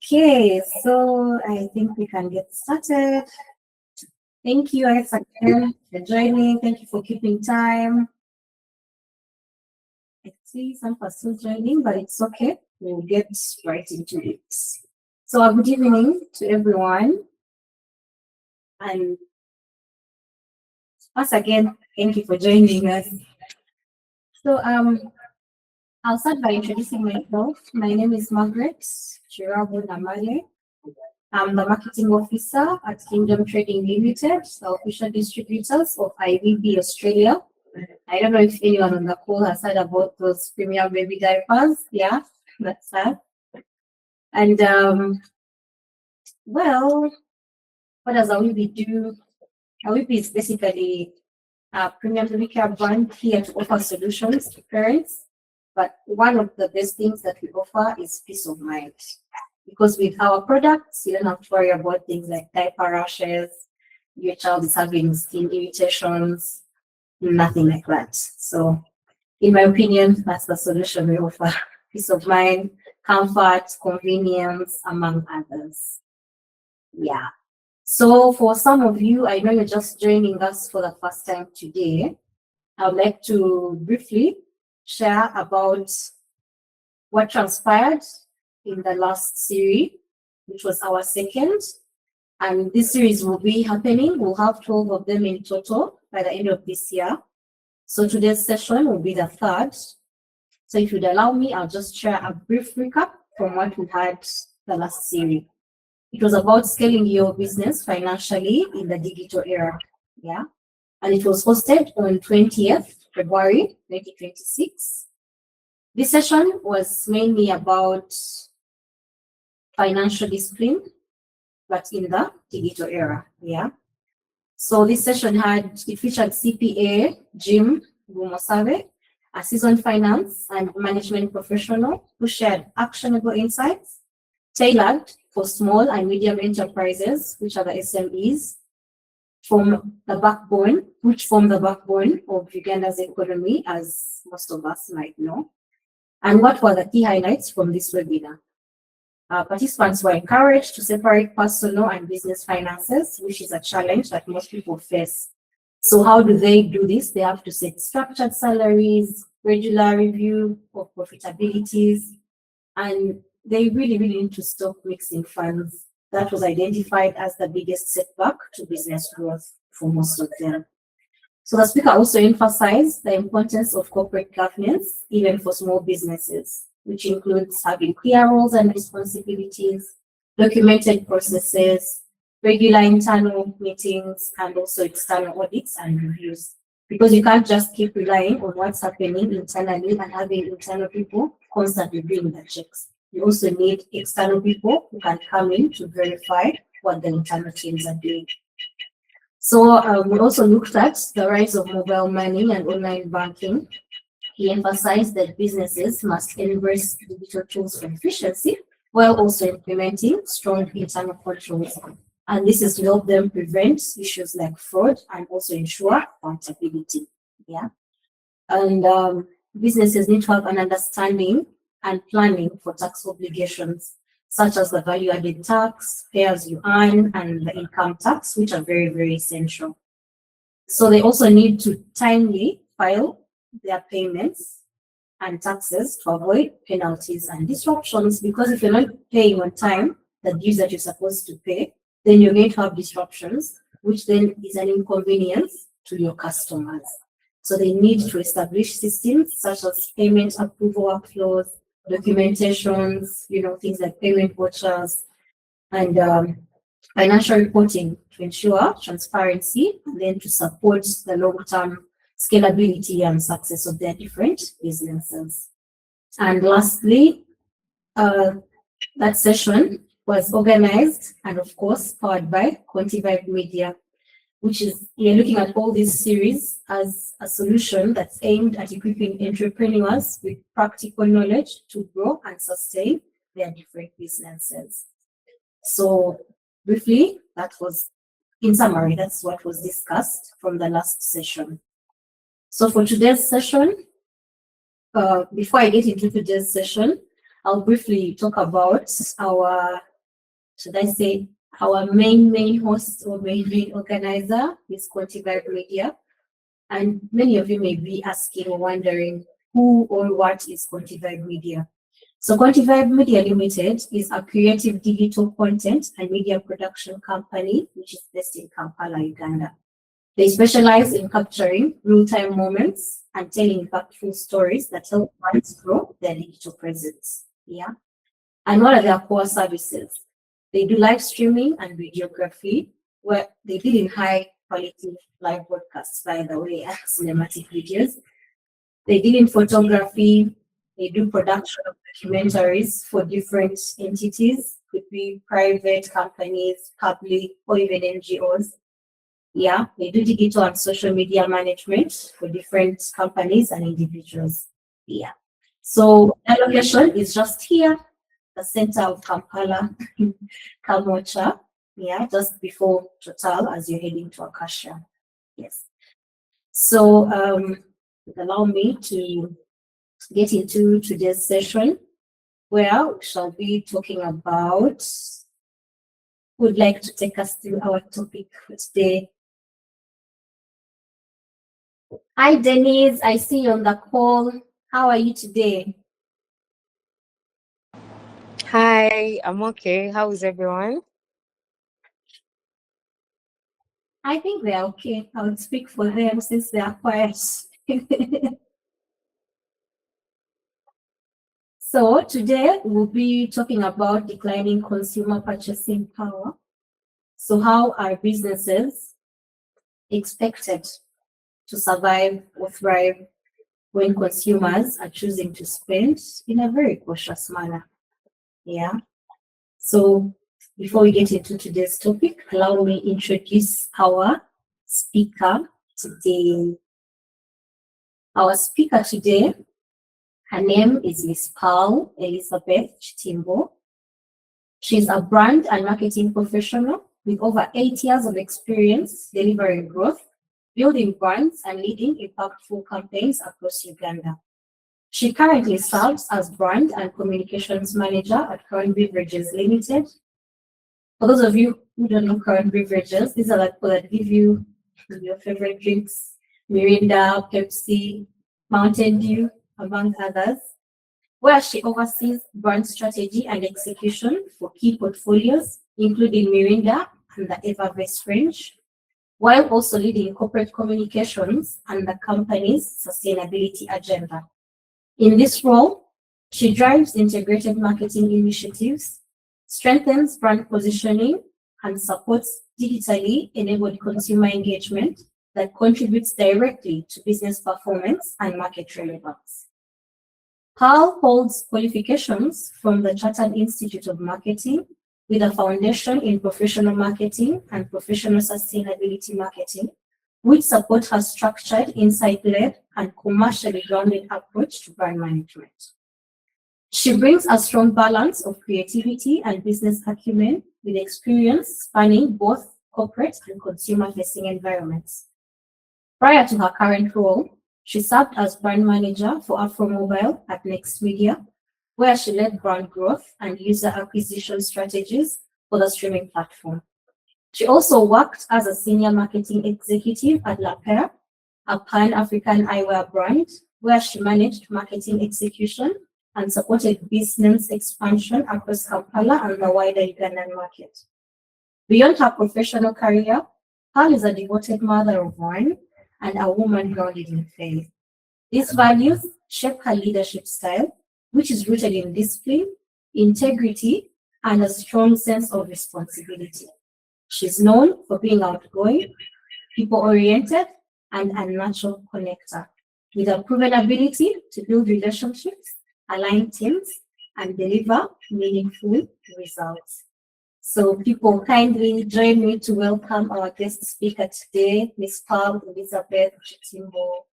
Okay, so I think we can get started. Thank you, Alex, again for joining. Thank you for keeping time. I see some are still joining, but it's okay. We'll get right into it. So, good evening to everyone. And once again, thank you for joining us. So, I'll start by introducing myself. My name is Margaret Chirabu Namale. I'm the marketing officer at Kingdom Trading Limited, the official distributors of IVB Australia. I don't know if anyone on the call has heard about those premium baby diapers. Yeah, that's that. And well, what does IVB do? IVB is basically a premium baby care brand here to offer solutions to parents. But one of the best things that we offer is peace of mind. Because with our products, you don't have to worry about things like diaper rashes, your child is having skin irritations, nothing like that. So, in my opinion, that's the solution we offer. Peace of mind, comfort, convenience, among others. Yeah. So, for some of you, I know you're just joining us for the first time today. I would like to briefly share about what transpired in the last series, which was our second. And this series will be happening. We'll have 12 of them in total by the end of this year. So today's session will be the third. So if you'd allow me, I'll just share a brief recap from what we had the last series. It was about scaling your business financially in the digital era. Yeah. And it was hosted on 20th February 2026. This session was mainly about financial discipline, but in the digital era. Yeah. So this session featured CPA Jim Gumosabe, a seasoned finance and management professional who shared actionable insights tailored for small and medium enterprises, which are the SMEs, which form the backbone of Uganda's economy, as most of us might know. And what were the key highlights from this webinar? Participants were encouraged to separate personal and business finances, which is a challenge that most people face. So how do they do this? They have to set structured salaries, regular review of profitabilities, and they really need to stop mixing funds. That was identified as the biggest setback to business growth for most of them. So the speaker also emphasized the importance of corporate governance, even for small businesses, which includes having clear roles and responsibilities, documented processes, regular internal meetings, and also external audits and reviews. Because you can't just keep relying on what's happening internally and having internal people constantly doing the checks. You also need external people who can come in to verify what the internal teams are doing. So we also looked at the rise of mobile money and online banking. He emphasized that businesses must embrace digital tools for efficiency while also implementing strong internal controls. And this is to help them prevent issues like fraud and also ensure accountability. Yeah. And businesses need to have an understanding and planning for tax obligations, such as the value-added tax, pay as you earn, and the income tax, which are very essential. So they also need to timely file their payments and taxes to avoid penalties and disruptions, because if you're not paying on time the dues that you're supposed to pay, then you're going to have disruptions, which then is an inconvenience to your customers. So they need to establish systems such as payment approval workflows, documentations, things like payment vouchers, and financial reporting to ensure transparency and then to support the long-term scalability and success of their different businesses. And lastly, that session was organized and of course powered by Contivibe Media, which is looking at all this series as a solution that's aimed at equipping entrepreneurs with practical knowledge to grow and sustain their different businesses. So briefly, in summary, that's what was discussed from the last session. So for today's session, before I get into today's session, I'll briefly talk about our should I say, our main host or main organizer is Quantivibe Media. And many of you may be asking or wondering who or what is Quantivibe Media. So Quantivibe Media Limited is a creative digital content and media production company, which is based in Kampala, Uganda. They specialize in capturing real-time moments and telling impactful stories that help brands grow their digital presence. Yeah. And what are their core services? They do live streaming and videography, where they deal in high quality live broadcasts, by the way, and cinematic videos. They deal in photography. They do production of documentaries for different entities, could be private companies, public, or even NGOs. Yeah, they do digital and social media management for different companies and individuals. Yeah. So their location is just here, the center of Kampala, Kamocha. Yeah, just before Total as you're heading to Akasha. Yes. So allow me to get into today's session where we shall be talking about who would like to take us through our topic for today. Hi, Denise. I see you on the call. How are you today? Hi, I'm okay. How is everyone? I think they're okay. I would speak for them since they are quiet. So today we'll be talking about declining consumer purchasing power. So how are businesses expected to survive or thrive when consumers are choosing to spend in a very cautious manner? Yeah. So before we get into today's topic, allow me introduce our speaker today. Our speaker today, her name is Miss Pearl Elisabeth Kitimbo. She's a brand and marketing professional with over 8 years of experience delivering growth, building brands, and leading impactful campaigns across Uganda. She currently serves as brand and communications manager at Crown Beverages Limited. For those of you who don't know Crown Beverages, these are the people that give you your favorite drinks, Mirinda, Pepsi, Mountain Dew, among others, where she oversees brand strategy and execution for key portfolios, including Mirinda and the Evervest range, while also leading corporate communications and the company's sustainability agenda. In this role, she drives integrated marketing initiatives, strengthens brand positioning, and supports digitally enabled consumer engagement that contributes directly to business performance and market relevance. Pearl holds qualifications from the Chartered Institute of Marketing with a foundation in professional marketing and professional sustainability marketing, which support her structured, insight-led, and commercially grounded approach to brand management. She brings a strong balance of creativity and business acumen with experience spanning both corporate and consumer-facing environments. Prior to her current role, she served as brand manager for AfroMobile at Next Media, where she led brand growth and user acquisition strategies for the streaming platform. She also worked as a senior marketing executive at La Paire, a Pan-African eyewear brand, where she managed marketing execution and supported business expansion across Kampala and the wider Ugandan market. Beyond her professional career, Pearl is a devoted mother of one and a woman grounded in faith. These values shape her leadership style, which is rooted in discipline, integrity, and a strong sense of responsibility. She's known for being outgoing, people-oriented, and a natural connector, with a proven ability to build relationships, align teams, and deliver meaningful results. So people kindly join me to welcome our guest speaker today, Ms. Pearl Elisabeth Kitimbo.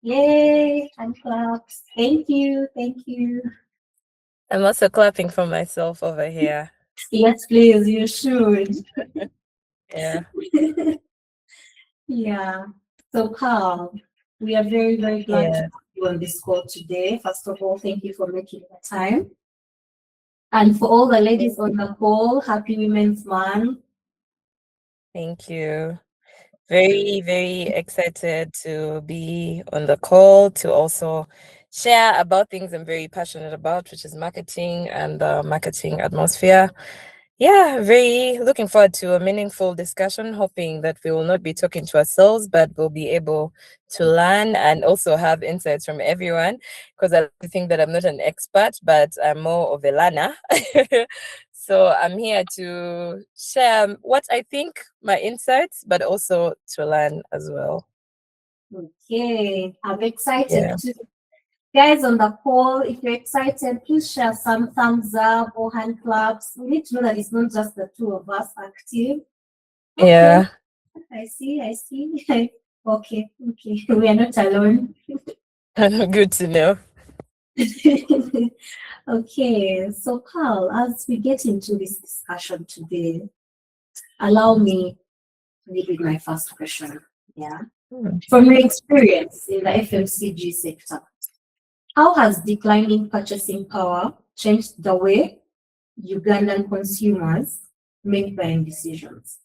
Yay, and claps. Thank you, thank you. I'm also clapping for myself over here. Yes, please, you should. Yeah. Yeah. So, Pearl, we are very glad to Yeah. have you on this call today. First of all, thank you for making the time. And for all the ladies on the call, happy Women's Month. Thank you. Very, very excited to be on the call to also share about things I'm very passionate about, which is marketing and the marketing atmosphere. Yeah, very looking forward to a meaningful discussion, hoping that we will not be talking to ourselves, but we'll be able to learn and also have insights from everyone. Because I like to think that I'm not an expert, but I'm more of a learner. So I'm here to share what I think, my insights, but also to learn as well. Okay, I'm excited Yeah. too. Guys on the call, if you're excited, please share some thumbs up or hand claps. We need to know that it's not just the two of us active. Okay, Yeah. I see. Okay, we are not alone. Good to know. Okay, so Carl, as we get into this discussion today, allow me to lead with my first question. Yeah. From your experience in the FMCG sector, how has declining purchasing power changed the way Ugandan consumers make buying decisions?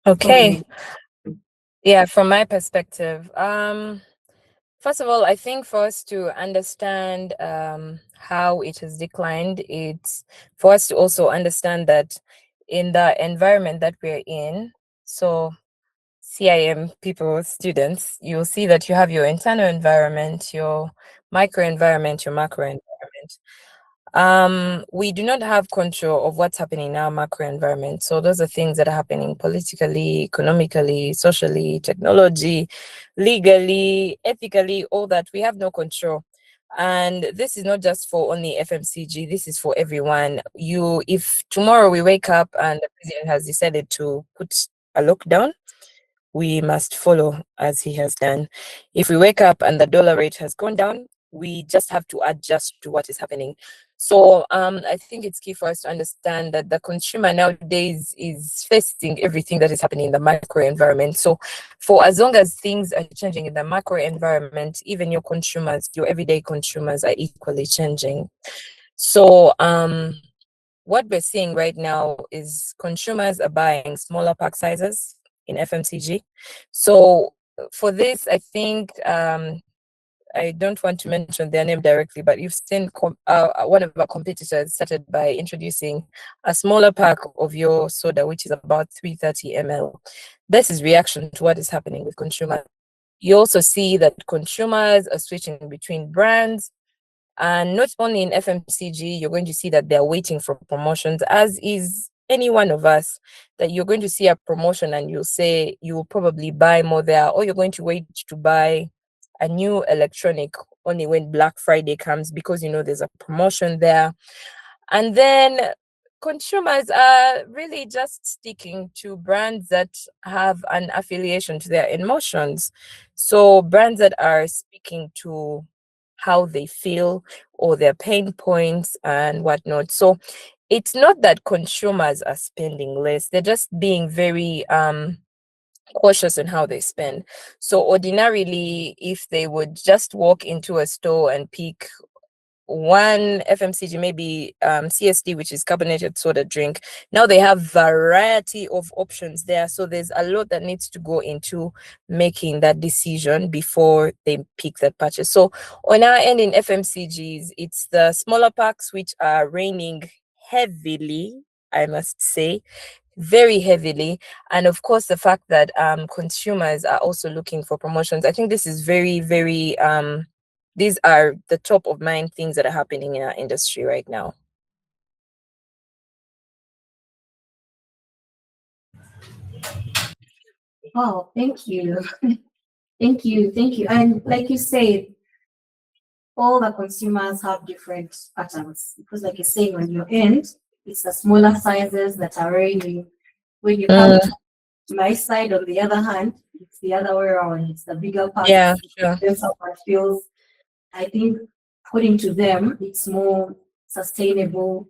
Okay. Yeah, from my perspective, first of all, I think for us to understand how it has declined, it's for us to also understand that in the environment that we're in, so CIM people, students, you'll see that you have your internal environment, your micro environment, your macro environment. We do not have control of what's happening in our macro environment. So those are things that are happening politically, economically, socially, technology, legally, ethically, all that. We have no control. And this is not just for only FMCG, this is for everyone. If tomorrow we wake up and the president has decided to put a lockdown, we must follow as he has done. If we wake up and the dollar rate has gone down, we just have to adjust to what is happening. So I think it's key for us to understand that the consumer nowadays is facing everything that is happening in the micro environment. So for as long as things are changing in the macro environment, even your consumers, your everyday consumers are equally changing. So what we're seeing right now is consumers are buying smaller pack sizes in FMCG. So for this, I think I don't want to mention their name directly, but you've seen one of our competitors started by introducing a smaller pack of your soda, which is about 330 ml. This is reaction to what is happening with consumers. You also see that consumers are switching between brands. And not only in FMCG, you're going to see that they're waiting for promotions, as is any one of us, that you're going to see a promotion and you'll say you'll probably buy more there, or you're going to wait to buy a new electronic only when Black Friday comes because you know there's a promotion there. And then consumers are really just sticking to brands that have an affiliation to their emotions. So brands that are speaking to how they feel or their pain points and whatnot. So it's not that consumers are spending less, they're just being very cautious in how they spend. So ordinarily, if they would just walk into a store and pick one FMCG, maybe CSD, which is carbonated soda drink. Now they have variety of options there. So there's a lot that needs to go into making that decision before they pick that purchase. So on our end in FMCGs, it's the smaller packs which are reigning heavily, I must say, very heavily. And of course, the fact that consumers are also looking for promotions. I think this is very, very these are the top of mind things that are happening in our industry right now. Oh, thank you. Thank you. And like you said, all the consumers have different patterns because, like you say, when you end, it's the smaller sizes that are raining. When you come to my side, on the other hand, it's the other way around. It's the bigger Yeah, packs. sure. It feels, I think, according to them, it's more sustainable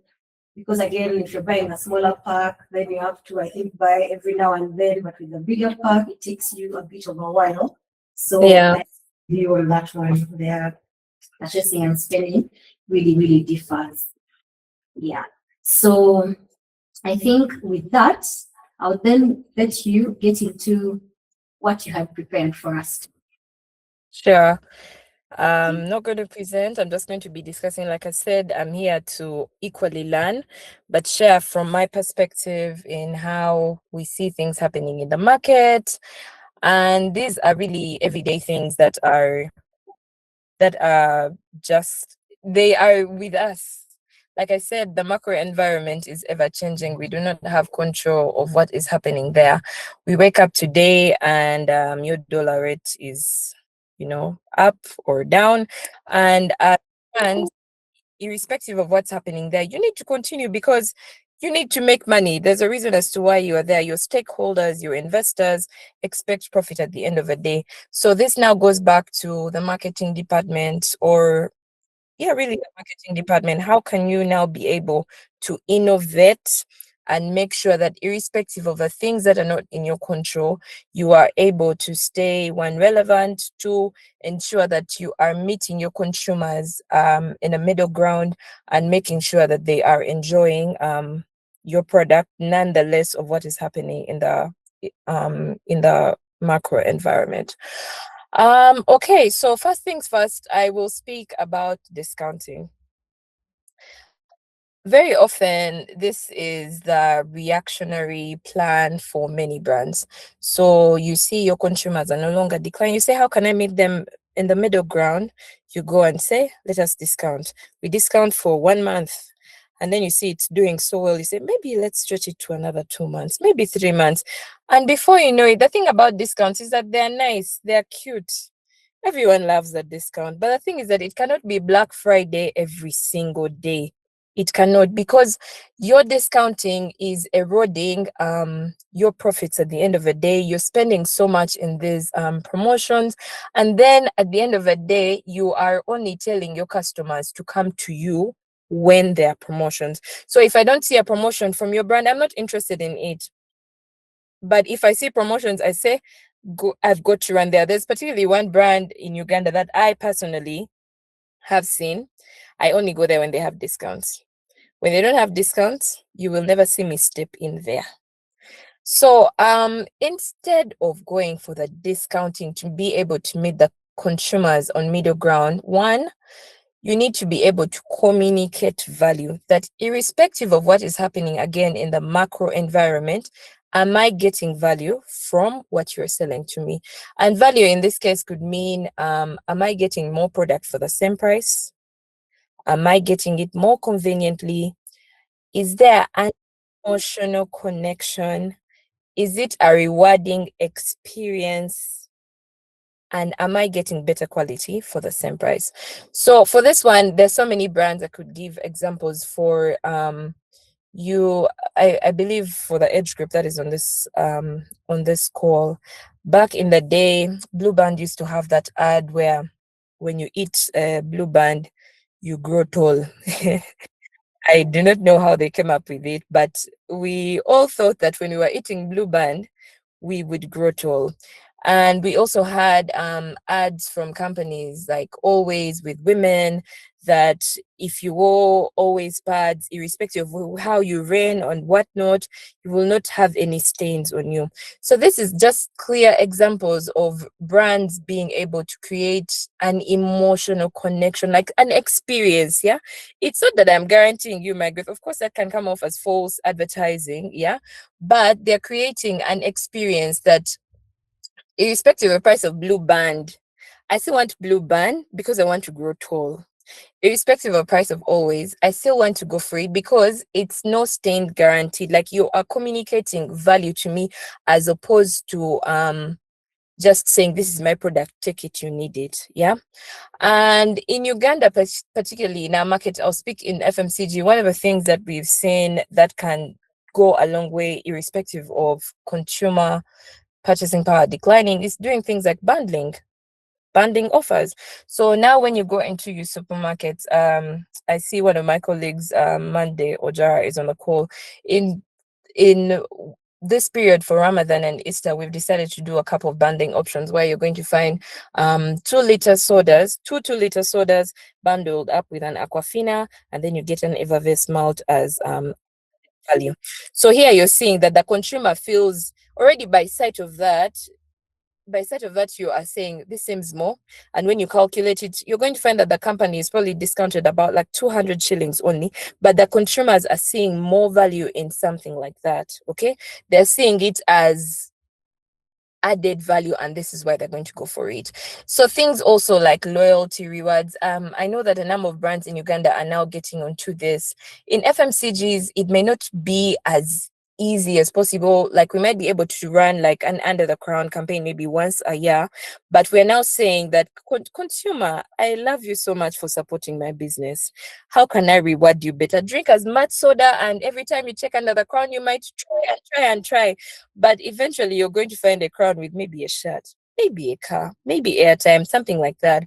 because again, if you're buying a smaller pack, then you have to, I think, buy every now and then. But with the bigger pack, it takes you a bit of a while. So Yeah. I view on that one, their purchasing and spending really, really differs. Yeah. So I think with that, I'll then let you get into what you have prepared for us. Sure. I'm not going to present. I'm just going to be discussing. Like I said, I'm here to equally learn, but share from my perspective in how we see things happening in the market. And these are really everyday things that are just, they are with us. Like I said, the macro environment is ever changing. We do not have control of what is happening there. We wake up today and your dollar rate is, up or down. And irrespective of what's happening there, you need to continue because you need to make money. There's a reason as to why you are there. Your stakeholders, your investors expect profit at the end of the day. So this now goes back to the marketing department, or yeah, really the marketing department. How can you now be able to innovate and make sure that irrespective of the things that are not in your control, you are able to stay, one, relevant, two, ensure that you are meeting your consumers in a middle ground and making sure that they are enjoying your product nonetheless of what is happening in the macro environment. Okay, so first things first, I will speak about discounting. Very often, this is the reactionary plan for many brands. So you see your consumers are no longer declining. You say, how can I meet them in the middle ground? You go and say, let us discount. We discount for 1 month. And then you see it's doing so well. You say, maybe let's stretch it to another 2 months, maybe 3 months. And before you know it, the thing about discounts is that they're nice, they're cute. Everyone loves that discount. But the thing is that it cannot be Black Friday every single day. It cannot, because your discounting is eroding your profits at the end of the day. You're spending so much in these promotions. And then at the end of the day, you are only telling your customers to come to you when there are promotions. So if I don't see a promotion from your brand, I'm not interested in it. But if I see promotions, I say, I've got to run there. There's particularly one brand in Uganda that I personally have seen. I only go there when they have discounts. When they don't have discounts, you will never see me step in there. So instead of going for the discounting to be able to meet the consumers on middle ground, one, you need to be able to communicate value, that irrespective of what is happening again in the macro environment, am I getting value from what you're selling to me? And value in this case could mean, am I getting more product for the same price? Am I getting it more conveniently? Is there an emotional connection? Is it a rewarding experience? And am I getting better quality for the same price? So for this one, there's so many brands I could give examples for. You, I believe for the age group that is on this call, back in the day, Blue Band used to have that ad where when you eat Blue Band, you grow tall. I do not know how they came up with it, but we all thought that when we were eating Blue Band, we would grow tall. And we also had ads from companies like Always with women, that if you wore Always pads, irrespective of how you ran or whatnot, you will not have any stains on you. So this is just clear examples of brands being able to create an emotional connection, like an experience. Yeah, it's not that I'm guaranteeing you my growth. Of course, that can come off as false advertising. Yeah, but they're creating an experience that, irrespective of the price of Blue Band, I still want Blue Band because I want to grow tall. Irrespective of the price of Always, I still want to go for it because it's no stain guaranteed. Like, you are communicating value to me, as opposed to just saying, this is my product, take it, you need it. Yeah. And in Uganda, particularly in our market, I'll speak in FMCG, one of the things that we've seen that can go a long way, irrespective of consumer purchasing power declining, is doing things like bundling offers. So now when you go into your supermarkets, I see one of my colleagues, Monday Ojara, is on the call. In this period for Ramadan and Easter, we've decided to do a couple of bundling options where you're going to find 2-liter sodas, two 2-liter sodas bundled up with an Aquafina, and then you get an Evervest malt as value. So here you're seeing that the consumer feels already by sight of that, you are saying this seems more. And when you calculate it, you're going to find that the company is probably discounted about like 200 shillings only, but the consumers are seeing more value in something like that. Okay. They're seeing it as added value, and this is why they're going to go for it. So things also like loyalty rewards. I know that a number of brands in Uganda are now getting onto this. In FMCGs, it may not be as easy as possible. Like we might be able to run like an under the crown campaign maybe once a year, but we're now saying that consumer, I love you so much for supporting my business. How can I reward you better? Drink as much soda, and every time you check under the crown, you might try, but eventually you're going to find a crown with maybe a shirt, maybe a car, maybe airtime, something like that.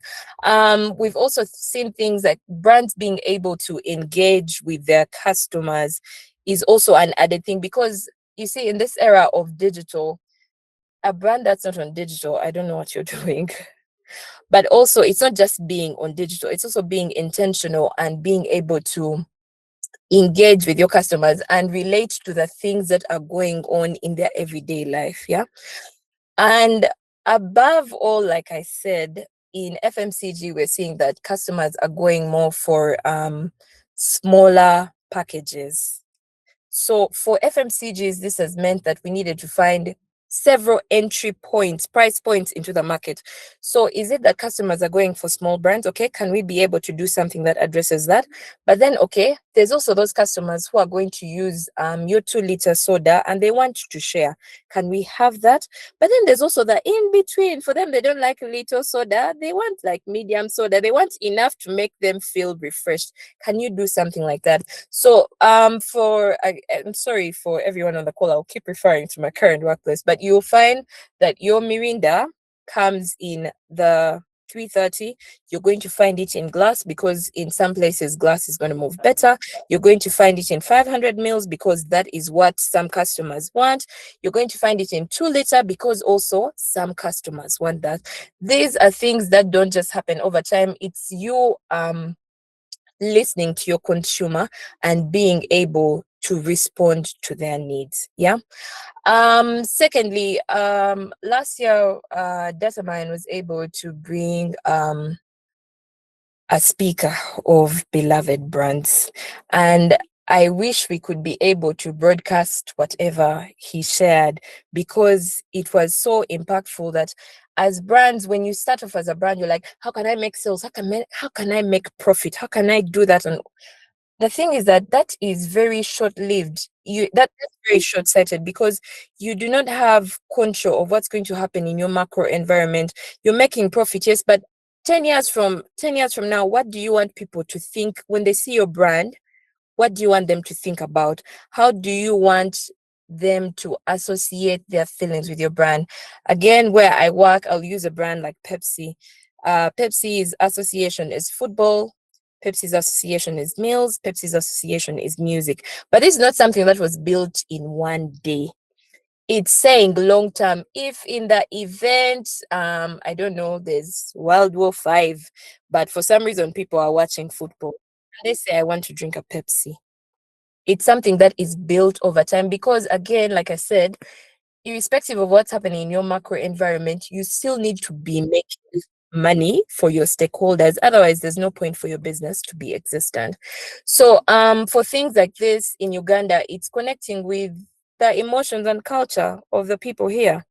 We've also seen things like brands being able to engage with their customers is also an added thing, because you see, in this era of digital, a brand that's not on digital, I don't know what you're doing. But also, it's not just being on digital, it's also being intentional and being able to engage with your customers and relate to the things that are going on in their everyday life. Yeah. And above all, like I said, in FMCG, we're seeing that customers are going more for smaller packages. So for FMCGs, this has meant that we needed to find several entry points, price points into the market. So is it that customers are going for small brands? Okay, can we be able to do something that addresses that? But then, okay, there's also those customers who are going to use your 2-liter soda and they want to share. Can we have that? But then there's also the in between. For them, they don't like little soda. They want like medium soda. They want enough to make them feel refreshed. Can you do something like that? So I'm sorry for everyone on the call, I'll keep referring to my current workplace, but you'll find that your Mirinda comes in the 330. You're going to find it in glass because in some places glass is going to move better. You're going to find it in 500 mils because that is what some customers want. You're going to find it in 2-liter because also some customers want that. These are things that don't just happen over time. It's you listening to your consumer and being able to respond to their needs. Yeah. Secondly, last year, Datamine was able to bring a speaker of beloved brands, and I wish we could be able to broadcast whatever he shared, because it was so impactful that as brands, when you start off as a brand, you're like, how can I make sales? How can I make profit? How can I do that? And the thing is that is very short-lived. That's very short-sighted, because you do not have control of what's going to happen in your macro environment. You're making profit, yes, but 10 years from now, what do you want people to think when they see your brand? What do you want them to think about? How do you want them to associate their feelings with your brand? Again, where I work, I'll use a brand like Pepsi. Pepsi's association is football. Pepsi's association is meals. Pepsi's association is music. But it's not something that was built in one day. It's saying long term, if in the event, I don't know, there's World War V, but for some reason people are watching football, they say, I want to drink a Pepsi. It's something that is built over time, because again, like I said, irrespective of what's happening in your macro environment, you still need to be making money for your stakeholders. Otherwise, there's no point for your business to be existent. So for things like this in Uganda, it's connecting with the emotions and culture of the people here.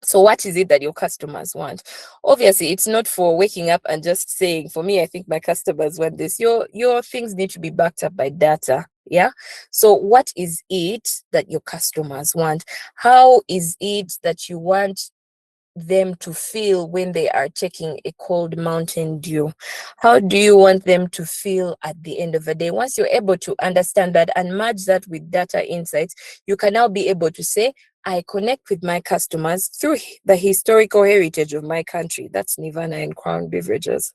So what is it that your customers want? Obviously, it's not for waking up and just saying, for me, I think my customers want this. Your things need to be backed up by data. Yeah. So what is it that your customers want? How is it that you want them to feel when they are taking a cold Mountain Dew? How do you want them to feel at the end of the day? Once you're able to understand that and merge that with data insights, you can now be able to say, I connect with my customers through the historical heritage of my country. That's Nirvana and Crown Beverages.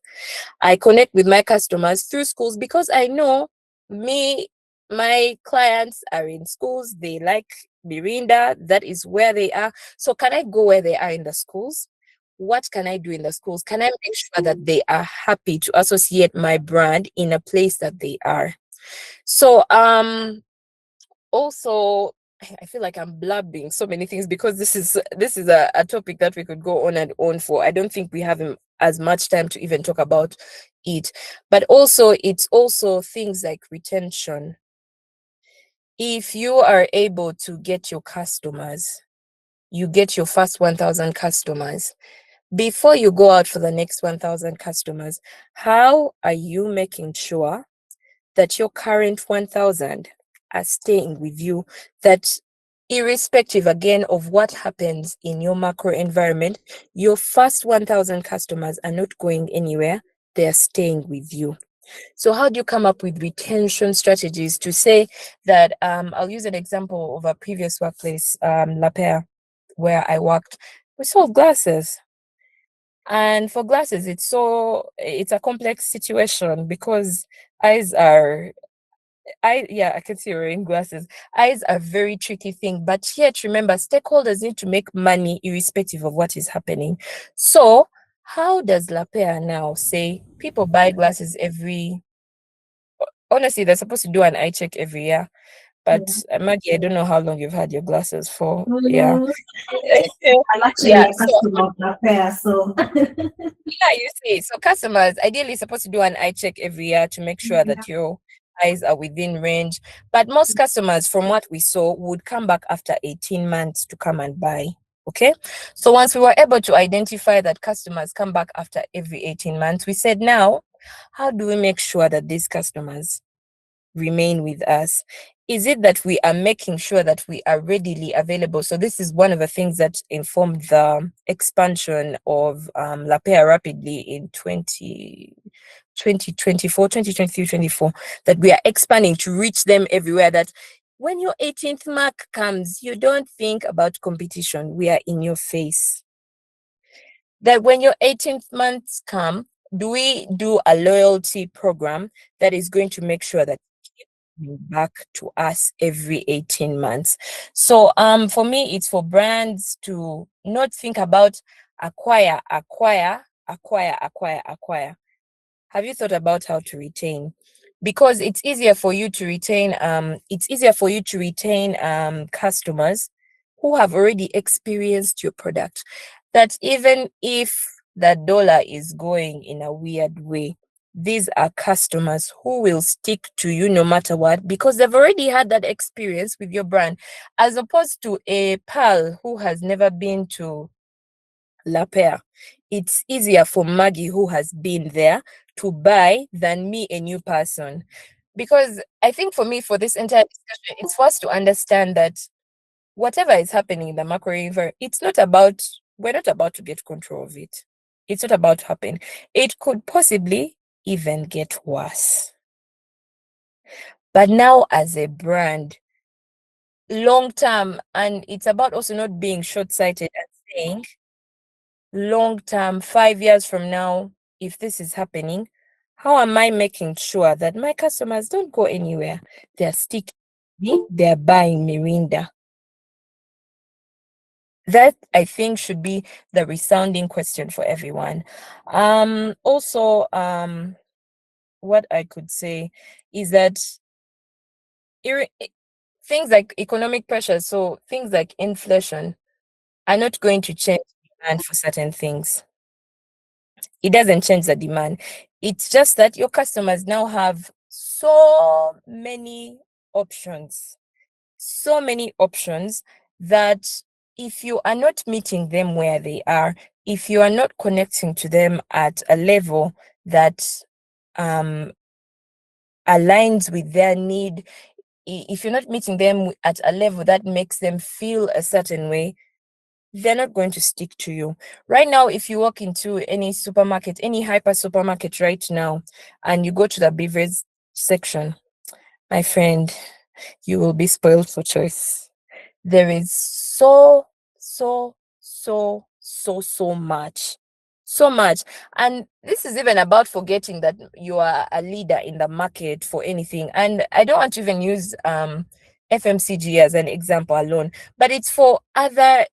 I connect with my customers through schools, because I know my clients are in schools. They like Mirinda, that is where they are. So can I go where they are in the schools? What can I do in the schools? Can I make sure that they are happy to associate my brand in a place that they are? So also, I feel like I'm blabbing so many things because this is a topic that we could go on and on for. I don't think we have as much time to even talk about it. But also, it's also things like retention. If you are able to get your customers, you get your first 1,000 customers. Before you go out for the next 1,000 customers, how are you making sure that your current 1,000 are staying with you? That irrespective again of what happens in your macro environment, your first 1,000 customers are not going anywhere, they're staying with you. So how do you come up with retention strategies to say that, I'll use an example of a previous workplace, La Paire, where I worked. We sold glasses. And for glasses, it's a complex situation because eyes are I can see you're wearing glasses. Eyes are a very tricky thing, but yet remember, stakeholders need to make money irrespective of what is happening. So how does La Paire now say people buy glasses every honestly, they're supposed to do an eye check every year. But Maggie, I don't know how long you've had your glasses for. Yeah. Mm, I'm Yeah. actually a So customer of that pair, so yeah, you see, so customers ideally supposed to do an eye check every year to make sure yeah. that your eyes are within range. But most customers, from what we saw, would come back after 18 months to come and buy. Okay. So once we were able to identify that customers come back after every 18 months, we said, now, how do we make sure that these customers remain with us? Is it that we are making sure that we are readily available? So this is one of the things that informed the expansion of La Paire rapidly in 2024, 2023, 24, that we are expanding to reach them everywhere. That when your 18th mark comes, you don't think about competition. We are in your face. That when your 18th months come, do we do a loyalty program that is going to make sure that back to us every 18 months. So for me, it's for brands to not think about acquire, acquire, acquire, acquire, acquire. Have you thought about how to retain? Because it's easier for you to retain customers who have already experienced your product. That even if the dollar is going in a weird way, these are customers who will stick to you no matter what, because they've already had that experience with your brand, as opposed to a pal who has never been to La Paire. It's easier for Maggie, who has been there, to buy than me, a new person. Because I think for me, for this entire discussion, it's for us to understand that whatever is happening in the macro environment, we're not about to get control of it. It's not about to happen. It could possibly even get worse. But now, as a brand, long term, and it's about also not being short sighted and saying, long term, 5 years from now, if this is happening, how am I making sure that my customers don't go anywhere? They're sticking with me, they're buying Mirinda. That, I think, should be the resounding question for everyone. Also, what I could say is that things like economic pressures, so things like inflation, are not going to change demand for certain things. It doesn't change the demand. It's just that your customers now have options, so many options that if you are not meeting them where they are, if you are not connecting to them at a level that um, aligns with their need, if you're not meeting them at a level that makes them feel a certain way, they're not going to stick to you. Right now, if you walk into any supermarket, any hyper supermarket right now, and you go to the beverage section, my friend, you will be spoiled for choice. There is so much. So much. And this is even about forgetting that you are a leader in the market for anything. And I don't want to even use FMCG as an example alone, but it's for other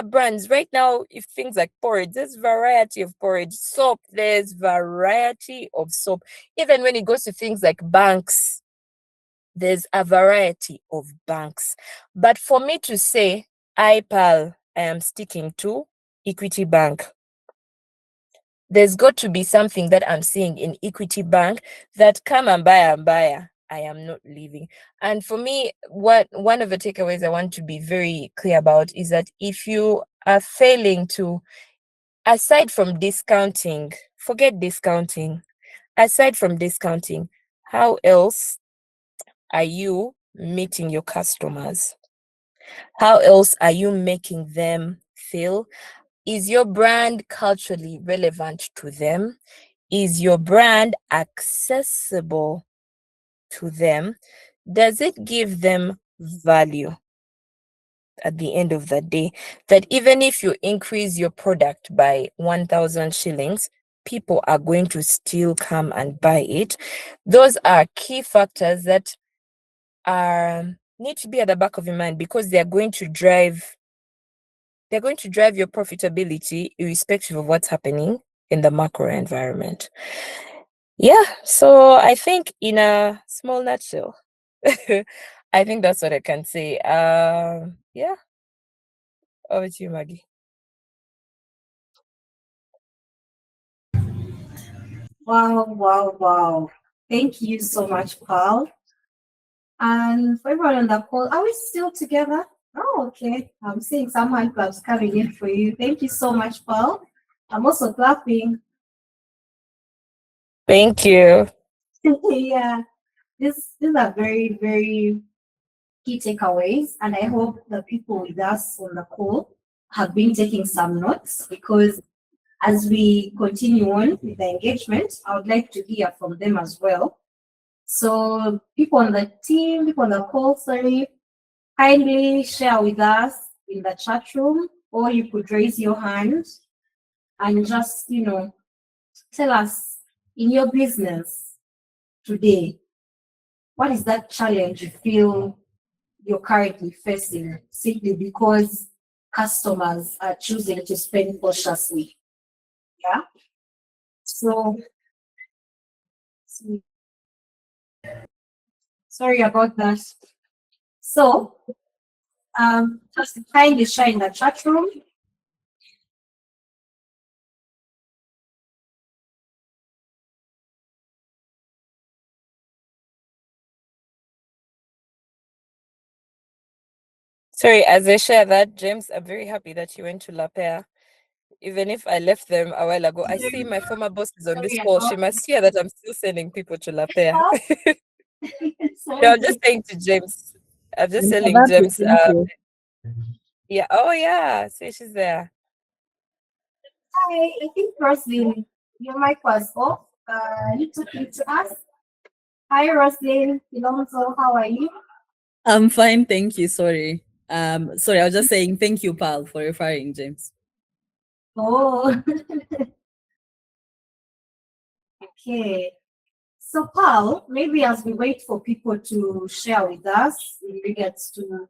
brands. Right now, if things like porridge, there's variety of porridge. Soap, there's variety of soap. Even when it goes to things like banks, there's a variety of banks. But for me to say, Pearl, I am sticking to Equity Bank, there's got to be something that I'm seeing in Equity Bank that come and buy, I am not leaving. And for me, one of the takeaways I want to be very clear about is that if you are failing to, aside from discounting, forget discounting, aside from discounting, how else are you meeting your customers? How else are you making them feel? Is your brand culturally relevant to them? Is your brand accessible to them? Does it give them value at the end of the day? That even if you increase your product by 1,000 shillings, people are going to still come and buy it. Those are key factors that need to be at the back of your mind, because they're going to drive your profitability irrespective of what's happening in the macro environment. Yeah, so I think in a small nutshell, I think that's what I can say. Yeah, over to you, Maggie. Wow. Thank you so much, Paul. And for everyone on the call, are we still together? Oh, okay. I'm seeing some hand claps coming in for you. Thank you so much, Paul. I'm also clapping. Thank you. Yeah, these are very, very key takeaways, and I hope the people with us on the call have been taking some notes, because as we continue on with the engagement, I would like to hear from them as well. So people on the team, people on the call, sorry, kindly share with us in the chat room, or you could raise your hand and just, tell us in your business today, what is that challenge you feel you're currently facing simply because customers are choosing to spend cautiously? Yeah. So, sorry about that. So, just kindly share in the chat room. Sorry, as I share that, James, I'm very happy that you went to La Paix. Even if I left them a while ago, I see my former boss is on this Sorry call. She about must hear that I'm still sending people to La Paix. that. No, I'm just Sorry. saying to James. I'm just For telling that, we James. thank you. Yeah. Oh, yeah. See, she's there. Hi, I think Roslyn, your mic was off. You took it to us. Hi, Roslyn. Kilonzo, how are you? I'm fine, thank you. Sorry. Sorry, I was just saying thank you, Pal, for referring James. Oh, okay. So, Paul, maybe as we wait for people to share with us in regards to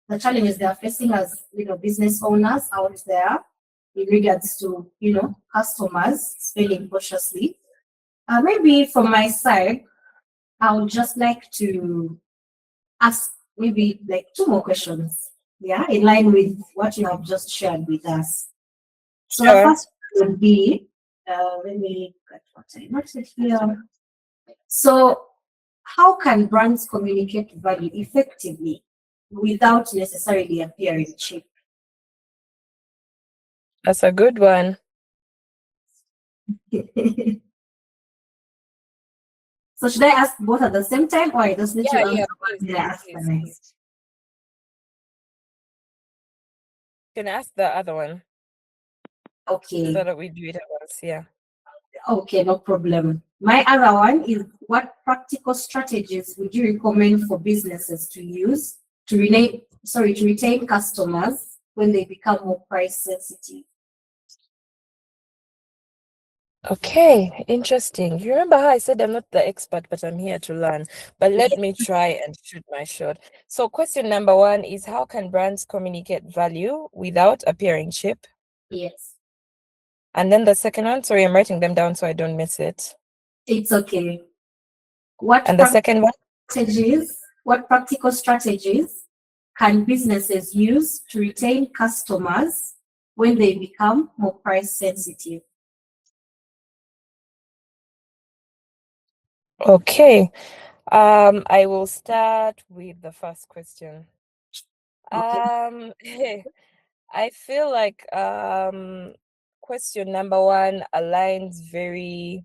the challenges they are facing as business owners out there, in regards to customers spending cautiously. Maybe from my side, I would just like to ask maybe like two more questions. Yeah, in line with what you have just shared with us. So the Sure. first would be, let me get what I noted here. So, how can brands communicate value effectively without necessarily appearing cheap? That's a good one. So, should I ask both at the same time, or I just let you answer one and I ask the Please. next? Can I ask the other one Okay. so that we do it at once? Yeah. Okay, no problem. My other one is, what practical strategies would you recommend for businesses to use to retain customers when they become more price sensitive? Okay, interesting. You remember how I said I'm not the expert, but I'm here to learn. But let me try and shoot my shot. So, question number one is, how can brands communicate value without appearing cheap? Yes, And then the second one, sorry, I'm writing them down so I don't miss it. it's okay. What And the second one, what practical strategies can businesses use to retain customers when they become more price sensitive? okay. I will start with the first question. Okay. I feel like question number one aligns very,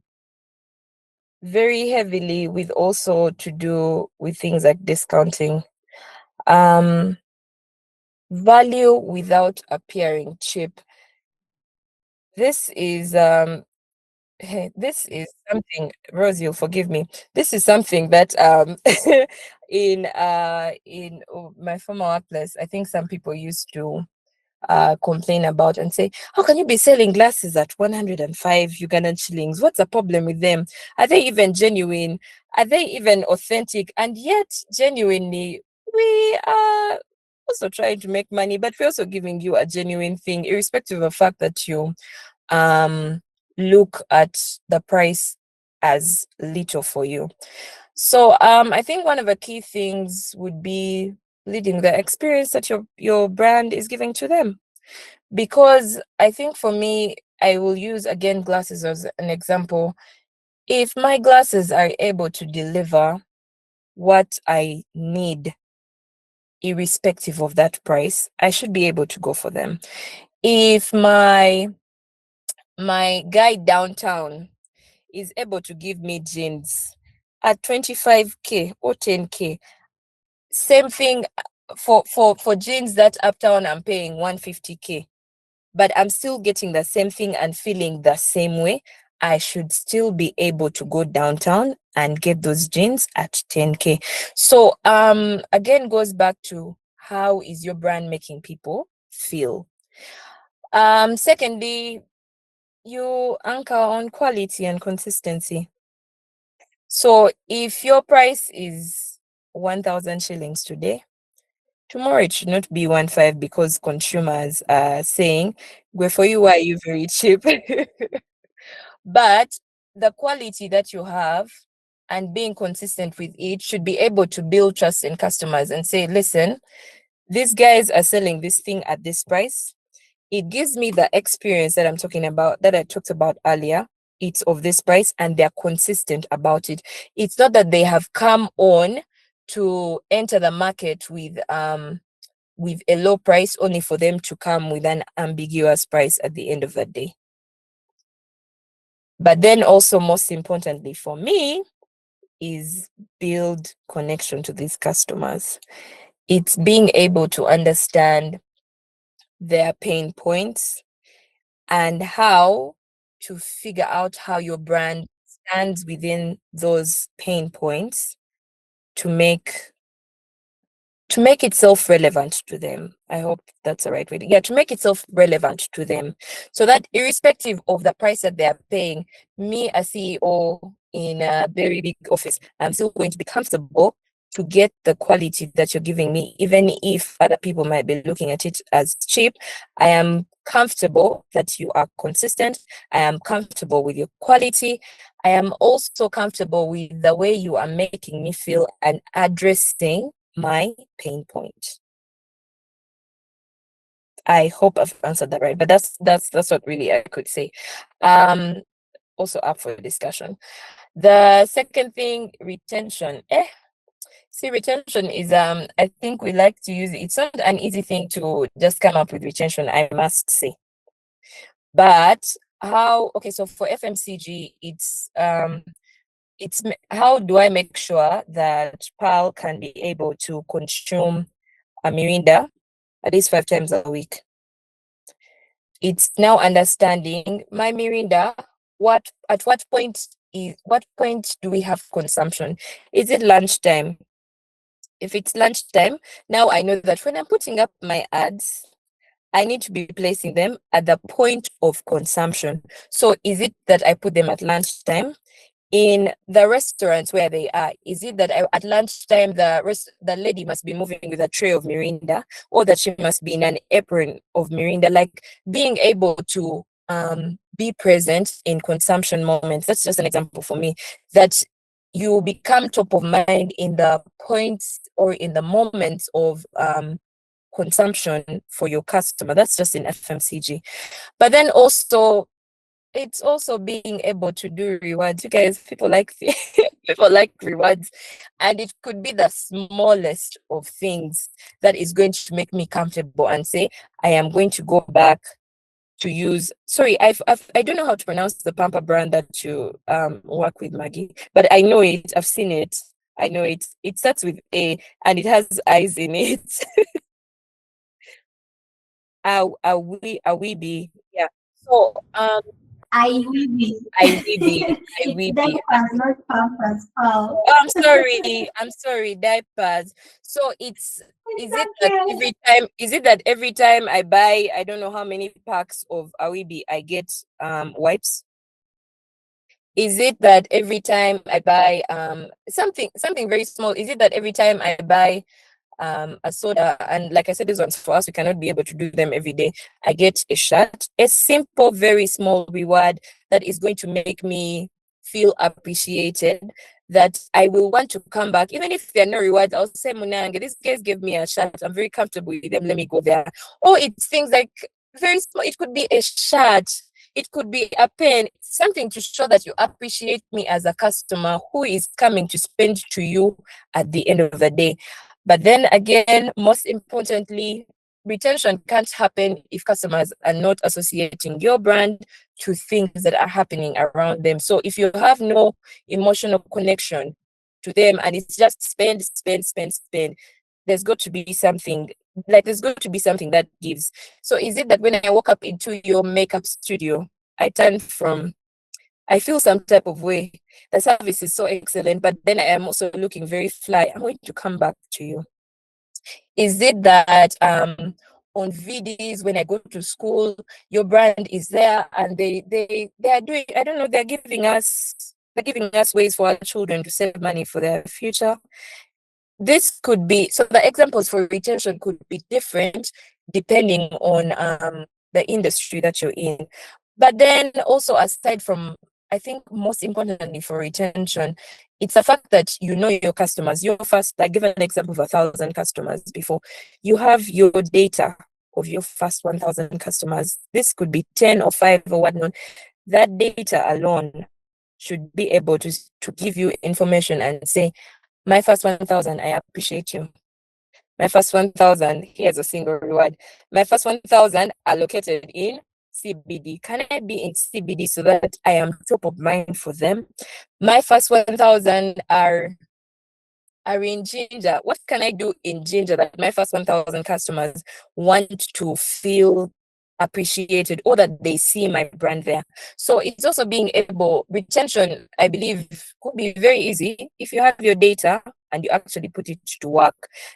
very heavily with also to do with things like discounting. Value without appearing cheap. This is this is something, Rose, you'll forgive me. This is something that in my former workplace, I think some people used to complain about and say, how can you be selling glasses at 105 Ugandan shillings? What's the problem with them? Are they even genuine? Are they even authentic? And yet, genuinely, we are also trying to make money, but we're also giving you a genuine thing, irrespective of the fact that you look at the price as little for you. So I think one of the key things would be leading the experience that your brand is giving to them. Because I think for me, I will use again glasses as an example. If my glasses are able to deliver what I need, irrespective of that price, I should be able to go for them. If my guy downtown is able to give me jeans at 25K or 10K, same thing for jeans that uptown I'm paying 150K, but I'm still getting the same thing and feeling the same way. I should still be able to go downtown and get those jeans at 10K. So again goes back to, how is your brand making people feel? Secondly, you anchor on quality and consistency. So if your price is 1,000 shillings today, tomorrow it should not be 1,500 because consumers are saying, "Go for you, why are you very cheap?" But the quality that you have and being consistent with it should be able to build trust in customers and say, listen, these guys are selling this thing at this price. It gives me the experience that I'm talking about, that I talked about earlier. It's of this price and they're consistent about it. It's not that they have come on to enter the market with a low price only for them to come with an ambiguous price at the end of the day. But then also, most importantly for me, is build connection to these customers. It's being able to understand their pain points and how to figure out how your brand stands within those pain points to make itself relevant to them. I hope that's the right way. Yeah, to make itself relevant to them. So that irrespective of the price that they're paying, me as CEO in a very big office, I'm still going to be comfortable to get the quality that you're giving me, even if other people might be looking at it as cheap. I am comfortable that you are consistent. I am comfortable with your quality. I am also comfortable with the way you are making me feel and addressing my pain point. I hope I've answered that right, but that's what really I could say. Also up for discussion. The second thing, retention. See, retention is I think we like to use it. It's not an easy thing to just come up with retention, I must say. But how? Okay, so for FMCG, it's how do I make sure that Pearl can be able to consume a Mirinda at least 5 times a week? It's now understanding my Mirinda. At what point do we have consumption? Is it lunchtime? If it's lunchtime, now I know that when I'm putting up my ads, I need to be placing them at the point of consumption. So is it that I put them at lunchtime? In the restaurants where they are, is it that at lunchtime the lady must be moving with a tray of Mirinda, or that she must be in an apron of Mirinda? Like being able to be present in consumption moments. That's just an example for me, that you become top of mind in the points or in the moments of consumption for your customer. That's just in FMCG. But then also, it's also being able to do rewards. You guys, people like people like rewards, and it could be the smallest of things that is going to make me comfortable and say I am going to go back to use. Sorry, I don't know how to pronounce the pamper brand that you work with, Maggie, but I know it. I've seen it. I know it. It starts with A and it has eyes in it. Are we be? Yeah. So I will be. I will be. I It's will be. diapers, not pampers, pal. Oh, I'm sorry, diapers. So It's okay. is it that every time I buy, I don't know how many packs of Awibi, I get wipes? Is it that every time I buy something very small, is it that every time I buy a soda, and like I said, these ones for us, we cannot be able to do them every day, I get a shirt, a simple, very small reward that is going to make me feel appreciated, that I will want to come back. Even if there are no rewards, I'll say, Munanga, these guys gave me a shirt, I'm very comfortable with them, let me go there. Or it's things like very small, it could be a shirt, it could be a pen, something to show that you appreciate me as a customer who is coming to spend to you at the end of the day. But then again, most importantly, retention can't happen if customers are not associating your brand to things that are happening around them. So if you have no emotional connection to them and it's just spend, spend, spend, spend, there's got to be something, like there's got to be something that gives. So is it that when I walk up into your makeup studio, I feel some type of way. The service is so excellent, but then I am also looking very fly. I'm going to come back to you. Is it that on VDs when I go to school, your brand is there and they are doing, I don't know, they're giving us ways for our children to save money for their future. This could be, so the examples for retention could be different depending on the industry that you're in. But then also, aside from, I think most importantly for retention, it's the fact that you know your customers. Your first, I give an example of 1,000 customers before. You have your data of your first 1,000 customers. This could be 10 or 5 or whatnot. That data alone should be able to give you information and say, my first 1,000, I appreciate you. My first 1,000, here's a single reward. My first 1,000 are located in CBD. Can I be in CBD so that I am top of mind for them? My first 1,000 are in Ginger. What can I do in Ginger that my first 1,000 customers want to feel appreciated, or that they see my brand there? So it's also being able, retention, I believe, could be very easy if you have your data and you actually put it to work,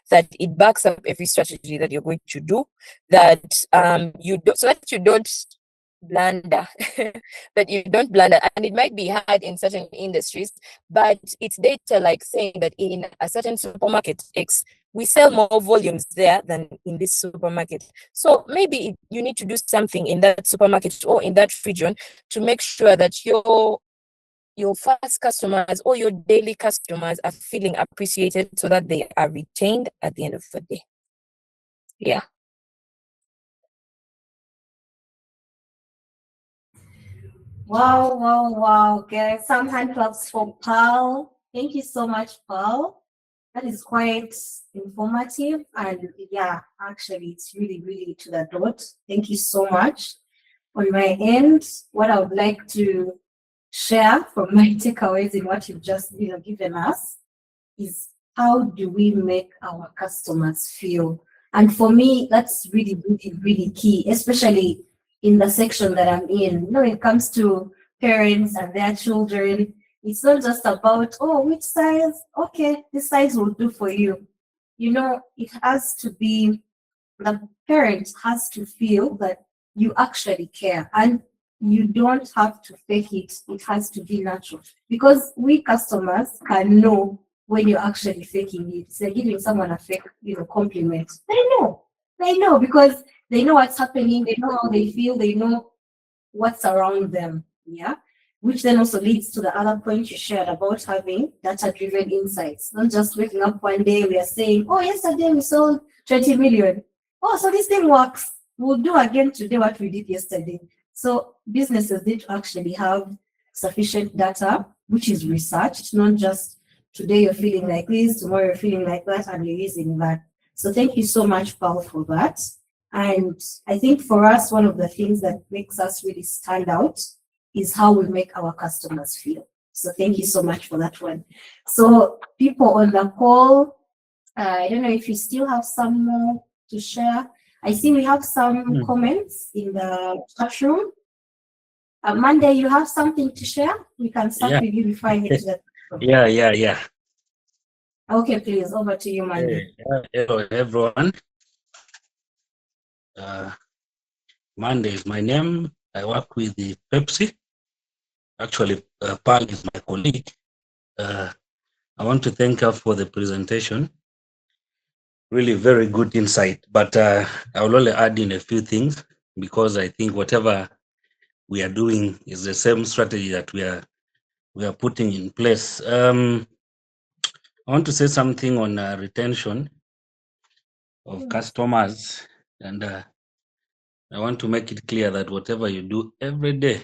that it backs up every strategy that you're going to do, that you do, so that you don't blunder, that you don't blunder. And it might be hard in certain industries, but it's data like saying that in a certain supermarket X, we sell more volumes there than in this supermarket. So maybe you need to do something in that supermarket or in that region to make sure that your first customers or your daily customers are feeling appreciated, so that they are retained at the end of the day. Yeah. Wow, wow, wow, guys. Some hand claps for Pearl. Thank you so much, Pearl. That is quite informative. And yeah, actually, it's really, really to the dot. Thank you so much. On my end, what I would like to share from my takeaways in what you've just given us is, how do we make our customers feel? And for me, that's really, really, really key, especially in the section that I'm in. It comes to parents and their children. It's not just about, oh, which size? Okay, this size will do for you. It has to be the parent has to feel that you actually care, and you don't have to fake it. It has to be natural, because we customers can know when you're actually faking it. It's like giving someone a fake, compliment. They know because they know what's happening. They know how they feel. They know what's around them. Yeah. Which then also leads to the other point you shared about having data driven insights, not just waking up one day, we are saying, oh, yesterday we sold 20 million. Oh, so this thing works. We'll do again today what we did yesterday. So businesses need to actually have sufficient data, which is researched, not just today you're feeling like this, tomorrow you're feeling like that, and you're using that. So thank you so much, Paul, for that. And I think for us, one of the things that makes us really stand out is how we make our customers feel. So thank you so much for that one. So people on the call, I don't know if you still have some more to share. I see we have some comments in the chat room. Monday, you have something to share? We can start with you before I get to that. Yeah. Okay, please, over to you, Monday. Hello, everyone. Monday is my name. I work with the Pepsi. Actually, Pearl is my colleague. I want to thank her for the presentation. Really very good insight. But I will only add in a few things, because I think whatever we are doing is the same strategy that we are putting in place. I want to say something on retention of customers, and I want to make it clear that whatever you do every day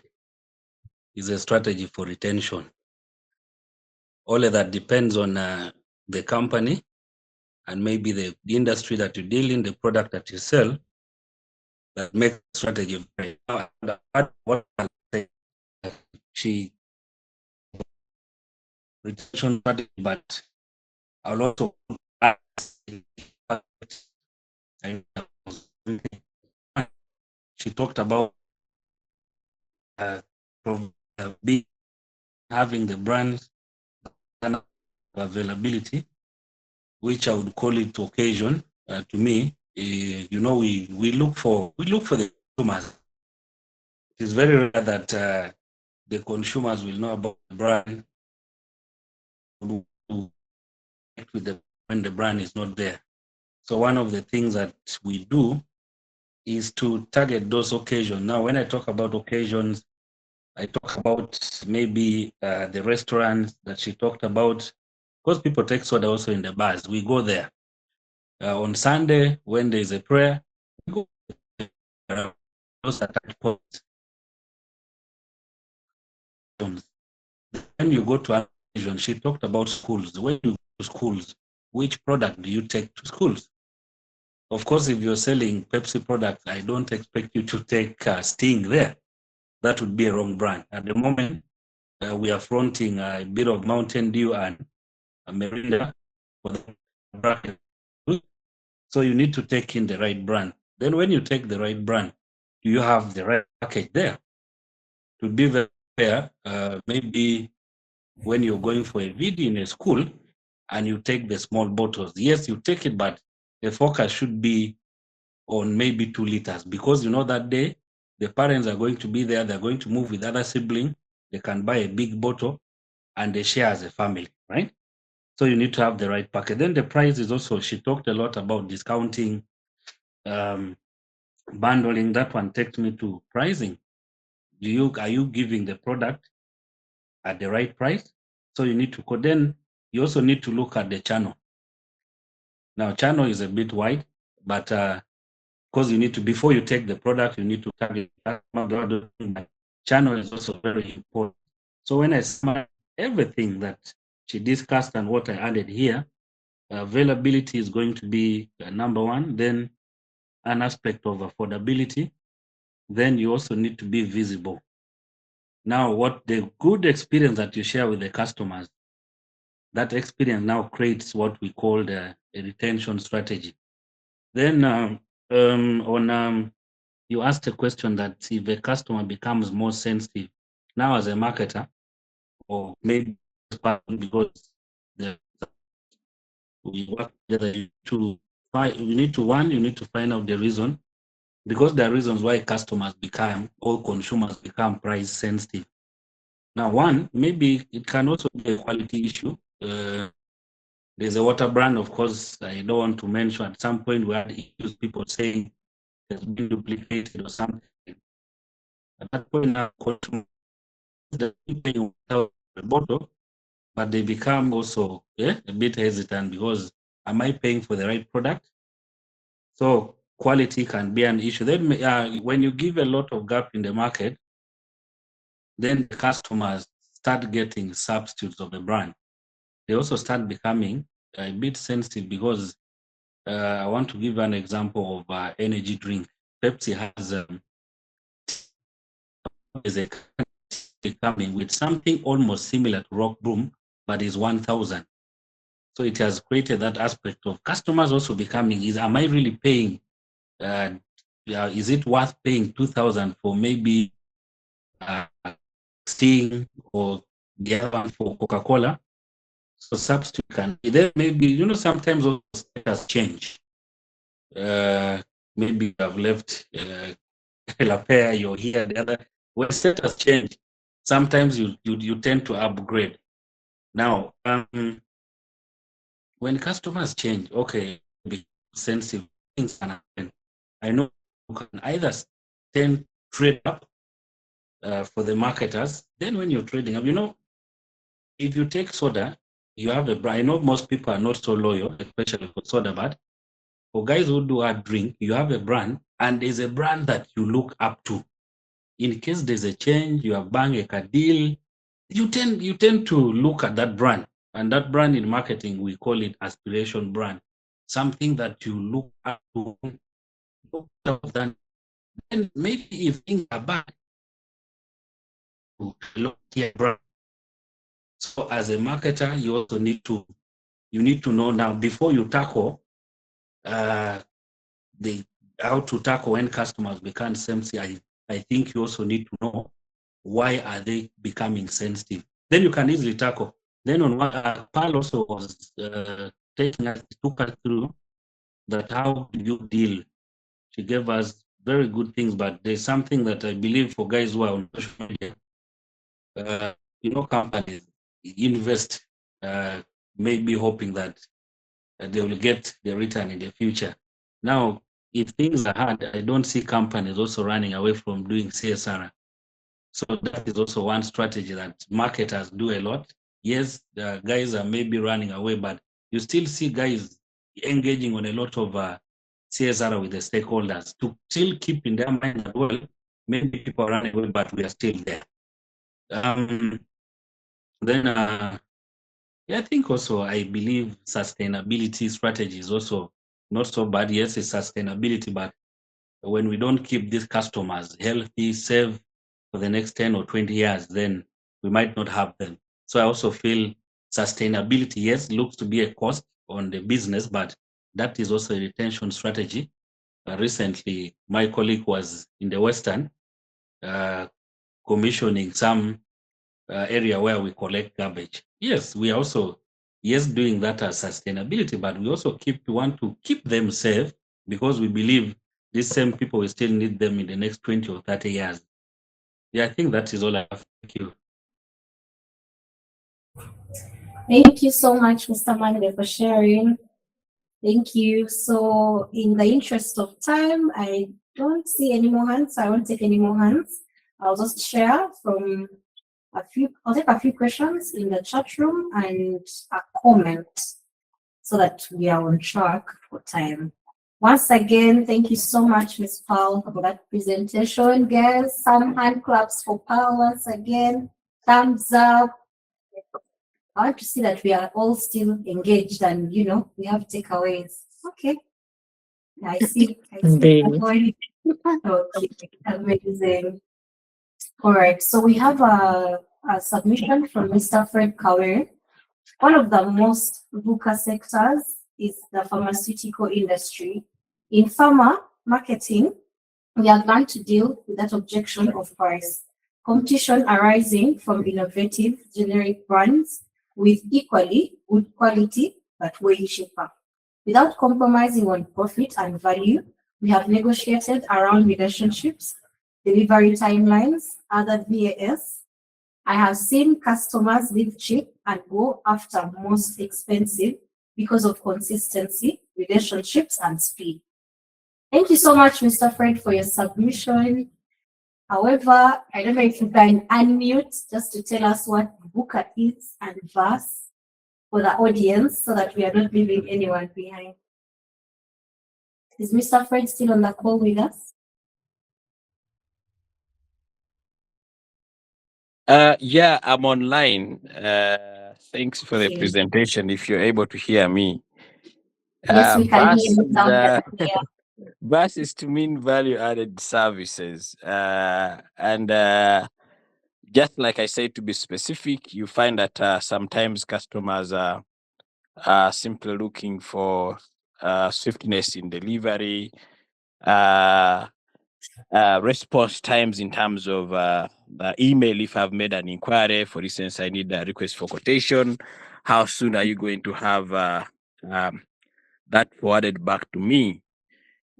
is a strategy for retention. All of that depends on the company and maybe the industry that you deal in, the product that you sell, that makes the strategy very. What I'll say, she retention strategy, but I'll also add, she talked about having the brand availability, which I would call it occasion. To me, we look for the consumers. It is very rare that the consumers will know about the brand when the brand is not there. So one of the things that we do is to target those occasions. Now, when I talk about occasions, I talk about maybe the restaurants that she talked about, because people take soda also in the bars. We go there. On Sunday, when there is a prayer, we go there. Those are touch points. When you go to an occasion, she talked about schools. When you go to schools, which product do you take to schools? Of course, if you're selling Pepsi products, I don't expect you to take Sting there. That would be a wrong brand. At the moment, we are fronting a bit of Mountain Dew and a Mirinda for the bracket. So you need to take in the right brand. Then when you take the right brand, do you have the right package there? To be very fair, maybe when you're going for a video in a school and you take the small bottles, yes, you take it, but the focus should be on maybe 2 liters, because that day the parents are going to be there, they're going to move with other siblings, they can buy a big bottle and they share as a family, right? So you need to have the right package. Then the price is also, she talked a lot about discounting, bundling. That one takes me to pricing. Are you giving the product at the right price? So you need to go. Then you also need to look at the channel. Now, channel is a bit wide, but because you need to, before you take the product, you need to target channel is also very important. So when I sum everything that she discussed and what I added here, availability is going to be number one, then an aspect of affordability. Then you also need to be visible. Now, what the good experience that you share with the customers, that experience now creates what we call a retention strategy. Then you asked a question that if a customer becomes more sensitive, now as a marketer, or maybe because we work together to find, you need to find out the reason, because there are reasons why customers become or consumers become price sensitive. Now, one, maybe it can also be a quality issue. There's a water brand, of course, I don't want to mention. At some point, we had issues, people saying it's been duplicated or something. At that point, now, consumers paying a bottle, but they become also a bit hesitant because am I paying for the right product? So quality can be an issue. Then when you give a lot of gap in the market, then the customers start getting substitutes of the brand. They also start becoming a bit sensitive because I want to give an example of energy drink. Pepsi has is a coming with something almost similar to Rock Broom, but is 1,000. So it has created that aspect of customers also becoming, am I really paying? Is it worth paying 2,000 for maybe Sting or the other one for Coca-Cola? So substitute can be there. Maybe, sometimes also status change. Maybe you have left La Pair, you're here, the other. When status change, sometimes you tend to upgrade. Now, when customers change, okay, be sensitive, things can happen. I know you can either trade up for the marketers. Then when you're trading up, if you take soda, you have a brand. I know most people are not so loyal, especially for soda, but for guys who do a drink, you have a brand, and there's a brand that you look up to. In case there's a change, you have bang a deal, you tend to look at that brand. And that brand in marketing, we call it aspiration brand. Something that you look up to. Then maybe if things are bad, you look at brand. So as a marketer, you also need to know now before you tackle how to tackle when customers become sensitive. I think you also need to know why are they becoming sensitive. Then you can easily tackle. Then on what Pearl also was took us through that how do you deal. She gave us very good things, but there's something that I believe for guys who are on social media, companies invest, maybe hoping that they will get the return in the future. Now, if things are hard, I don't see companies also running away from doing CSR. So that is also one strategy that marketers do a lot. Yes, the guys are maybe running away, but you still see guys engaging on a lot of CSR with the stakeholders to still keep in their mind that, well, maybe people are running away, but we are still there. Then I think also I believe sustainability strategy is also not so bad. Yes, it's sustainability, but when we don't keep these customers healthy, safe for the next 10 or 20 years, then we might not have them. So I also feel sustainability, yes, looks to be a cost on the business, but that is also a retention strategy. Recently, my colleague was in the Western commissioning some area where we collect garbage. Yes, we are also doing that as sustainability, but we also want to keep them safe because we believe these same people will still need them in the next 20 or 30 years. Yeah, I think that is all I have. Thank you. Thank you so much, Mr. Mande, for sharing. Thank you. So in the interest of time, I don't see any more hands. I won't take any more hands. I'll just share from I'll take a few questions in the chat room and a comment so that we are on track for time. Once again, thank you so much, Ms. Pearl, for that presentation. Guys, some hand claps for Pearl once again. Thumbs up. I want to see that we are all still engaged and, we have takeaways. Okay. I see. Okay, amazing. All right. So we have a submission from Mr. Fred Kawe. One of the most VUCA sectors is the pharmaceutical industry. In pharma marketing, we have learned to deal with that objection of price. Competition arising from innovative generic brands with equally good quality but way cheaper. Without compromising on profit and value, we have negotiated around relationships, delivery timelines, other VAS. I have seen customers leave cheap and go after most expensive because of consistency, relationships, and speed. Thank you so much, Mr. Fred, for your submission. However, I don't know if you can unmute just to tell us what VUCA is and VAS for the audience so that we are not leaving anyone behind. Is Mr. Fred still on the call with us? Yeah, I'm online. Thanks for the Okay. presentation. If you're able to hear me, Yes, we can hear you sound better. VAS is to mean value-added services, and just like I said, to be specific, you find that sometimes customers are simply looking for swiftness in delivery, response times in terms of the email. If I've made an inquiry, for instance, I need a request for quotation, how soon are you going to have that forwarded back to me?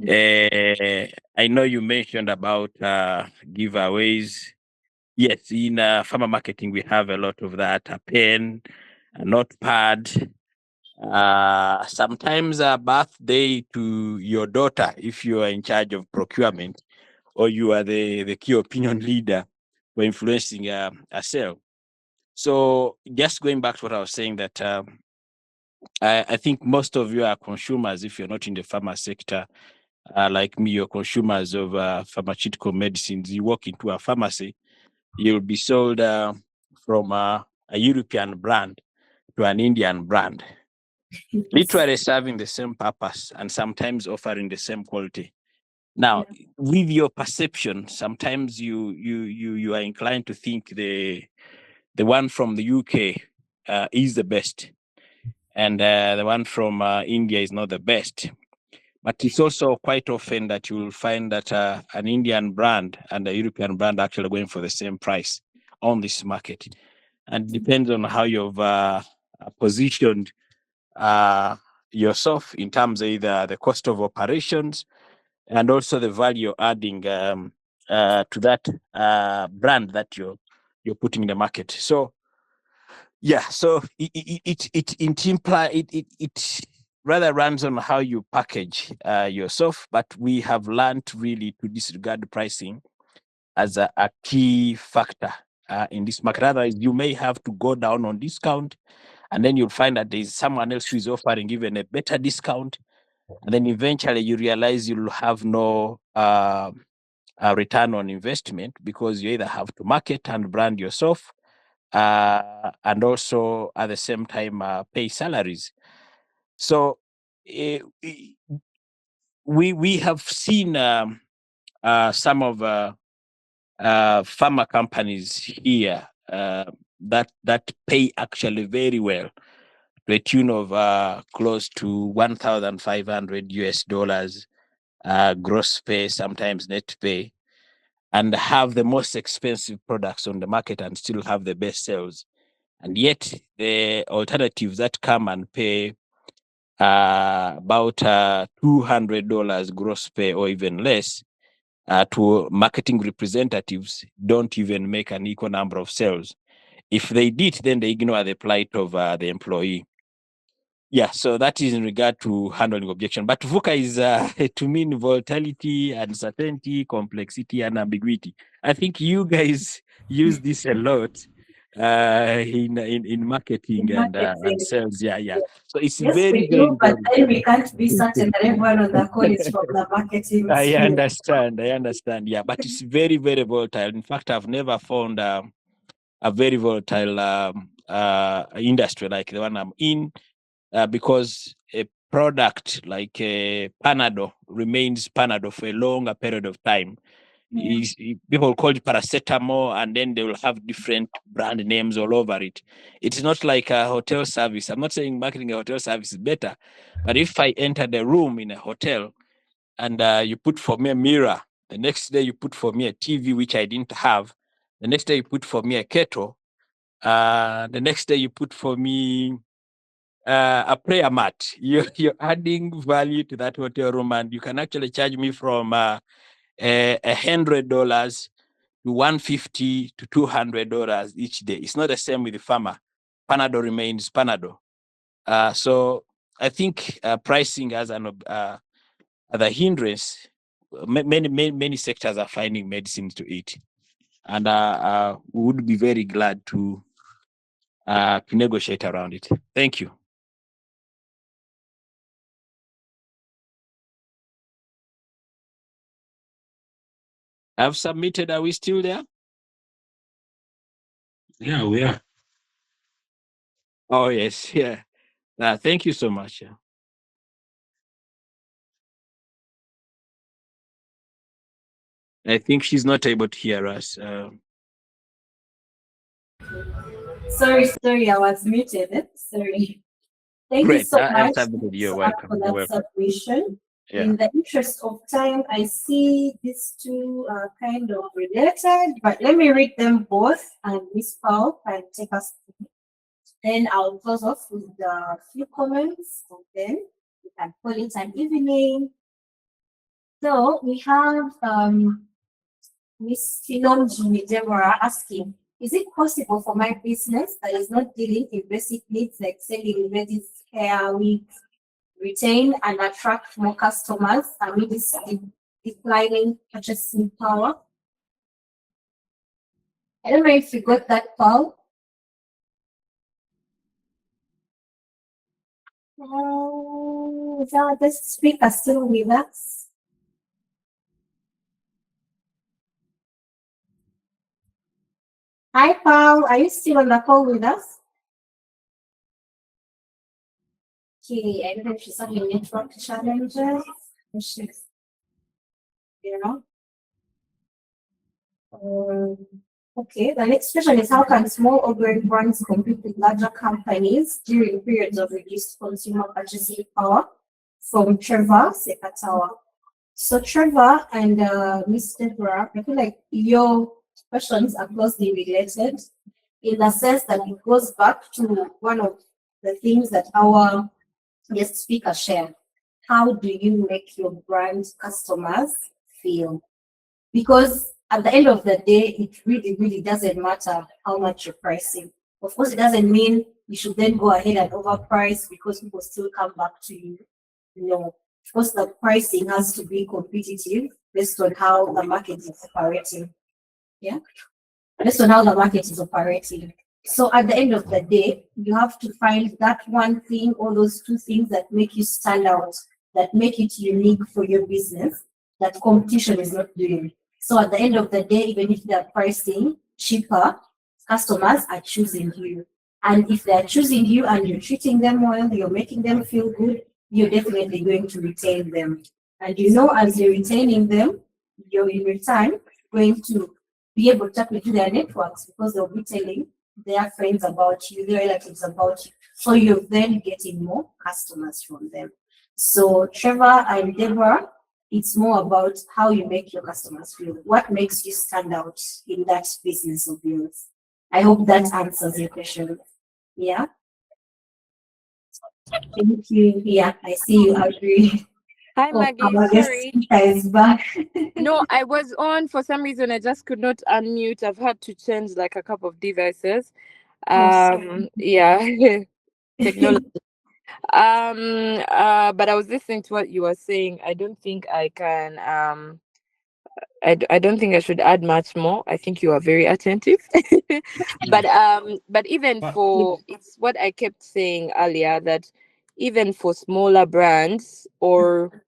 I know you mentioned about giveaways. Yes, in farmer marketing, we have a lot of that, a pen, a notepad, sometimes a birthday to your daughter if you are in charge of procurement, or you are the key opinion leader for influencing a sale. So just going back to what I was saying, that I think most of you are consumers. If you're not in the pharma sector, like me, you're consumers of pharmaceutical medicines. You walk into a pharmacy, you'll be sold from a European brand to an Indian brand, literally serving the same purpose and sometimes offering the same quality. Now, with your perception, sometimes you are inclined to think the one from the UK is the best, and the one from India is not the best. But it's also quite often that you will find that an Indian brand and a European brand are actually going for the same price on this market. And it depends on how you've positioned yourself in terms of either the cost of operations and also the value adding to that brand that you're putting in the market. So yeah, so it rather runs on how you package yourself, but we have learned really to disregard pricing as a key factor in this market. Otherwise, you may have to go down on discount, and then you'll find that there's someone else who is offering even a better discount, and then eventually you realize you'll have no return on investment, because you either have to market and brand yourself, and also at the same time pay salaries. So we have seen some of pharma companies here that pay actually very well, to a tune of close to 1,500 US dollars gross pay, sometimes net pay, and have the most expensive products on the market and still have the best sales. And yet the alternatives that come and pay about $200 gross pay or even less to marketing representatives don't even make an equal number of sales. If they did, then they ignore the plight of the employee. Yeah, so that is in regard to handling objection. But VUCA is to mean volatility, uncertainty, complexity, and ambiguity. I think you guys use this a lot in marketing and sales. Yeah. So it's Yes, very, we very do, but important. then we can't be certain that everyone on the call is from the marketing I field. understand. Yeah, but it's very, very volatile. In fact, I've never found a very volatile industry like the one I'm in. Because a product like a Panadol remains Panadol for a longer period of time. People call it paracetamol, and then they will have different brand names all over it. It's not like a hotel service. I'm not saying marketing a hotel service is better, but if I enter the room in a hotel and you put for me a mirror, the next day you put for me a TV, which I didn't have, the next day you put for me a kettle, the next day you put for me a prayer mat. You're adding value to that hotel room, and you can actually charge me from $100 to $150 to $200 each day. It's not the same with the farmer. Panado remains Panado. So I think pricing as the hindrance. Many sectors are finding medicines to eat, and we would be very glad to negotiate around it. Thank you. I've submitted. Are we still there? Yeah, we are. Oh, yes. Yeah. Thank you so much. I think she's not able to hear us. Sorry, I was muted. Sorry. Thank you Great. so I've much submitted. You're for welcome. You're that welcome. submission. Yeah. In the interest of time, I see these two are kind of related, but let me read them both and Miss Paul can take us through. Then I'll close off with a few comments and then we can call it an evening. So we have Miss Philom Deborah asking, is it possible for my business that is not dealing in basic needs like selling ladies hair, wigs, retain and attract more customers amid this declining purchasing power? I don't know if you got that, Paul. Is our guest speaker still with us? Hi, Paul. Are you still on the call with us? Okay, I don't know if she's having network challenges. She's, you know. Okay, the next question is, how can small or growing brands compete with larger companies during periods of reduced consumer purchasing power? From Trevor Sekatawa. So Trevor and Miss Deborah, I feel like your questions are closely related in the sense that it goes back to one of the things that our guest speaker shared. How do you make your brand customers feel? Because at the end of the day, it really doesn't matter how much you're pricing. Of course, it doesn't mean you should then go ahead and overprice because people still come back to you. No, of course, the pricing has to be competitive based on how the market is operating. Yeah, based on how the market is operating. So at the end of the day, you have to find that one thing or those two things that make you stand out, that make it unique for your business, that competition is not doing. So at the end of the day, even if they're pricing cheaper, customers are choosing you. And if they're choosing you and you're treating them well, you're making them feel good, you're definitely going to retain them. And you know, as you're retaining them, you're in return going to be able to tap into their networks because they'll be telling their friends about you, their relatives about you. So you're then getting more customers from them. So Trevor and Deborah, it's more about how you make your customers feel. What makes you stand out in that business of yours? I hope that answers your question. Yeah. Thank you. Yeah, I see you agree. Hi, Oh, Maggie. our guest Sorry. speaker is back. No, I was on for some reason. I just could not unmute. I've had to change like a couple of devices. Yeah, technology. But I was listening to what you were saying. I don't think I can. I don't think I should add much more. I think you are very attentive. But even for, it's what I kept saying earlier, that even for smaller brands or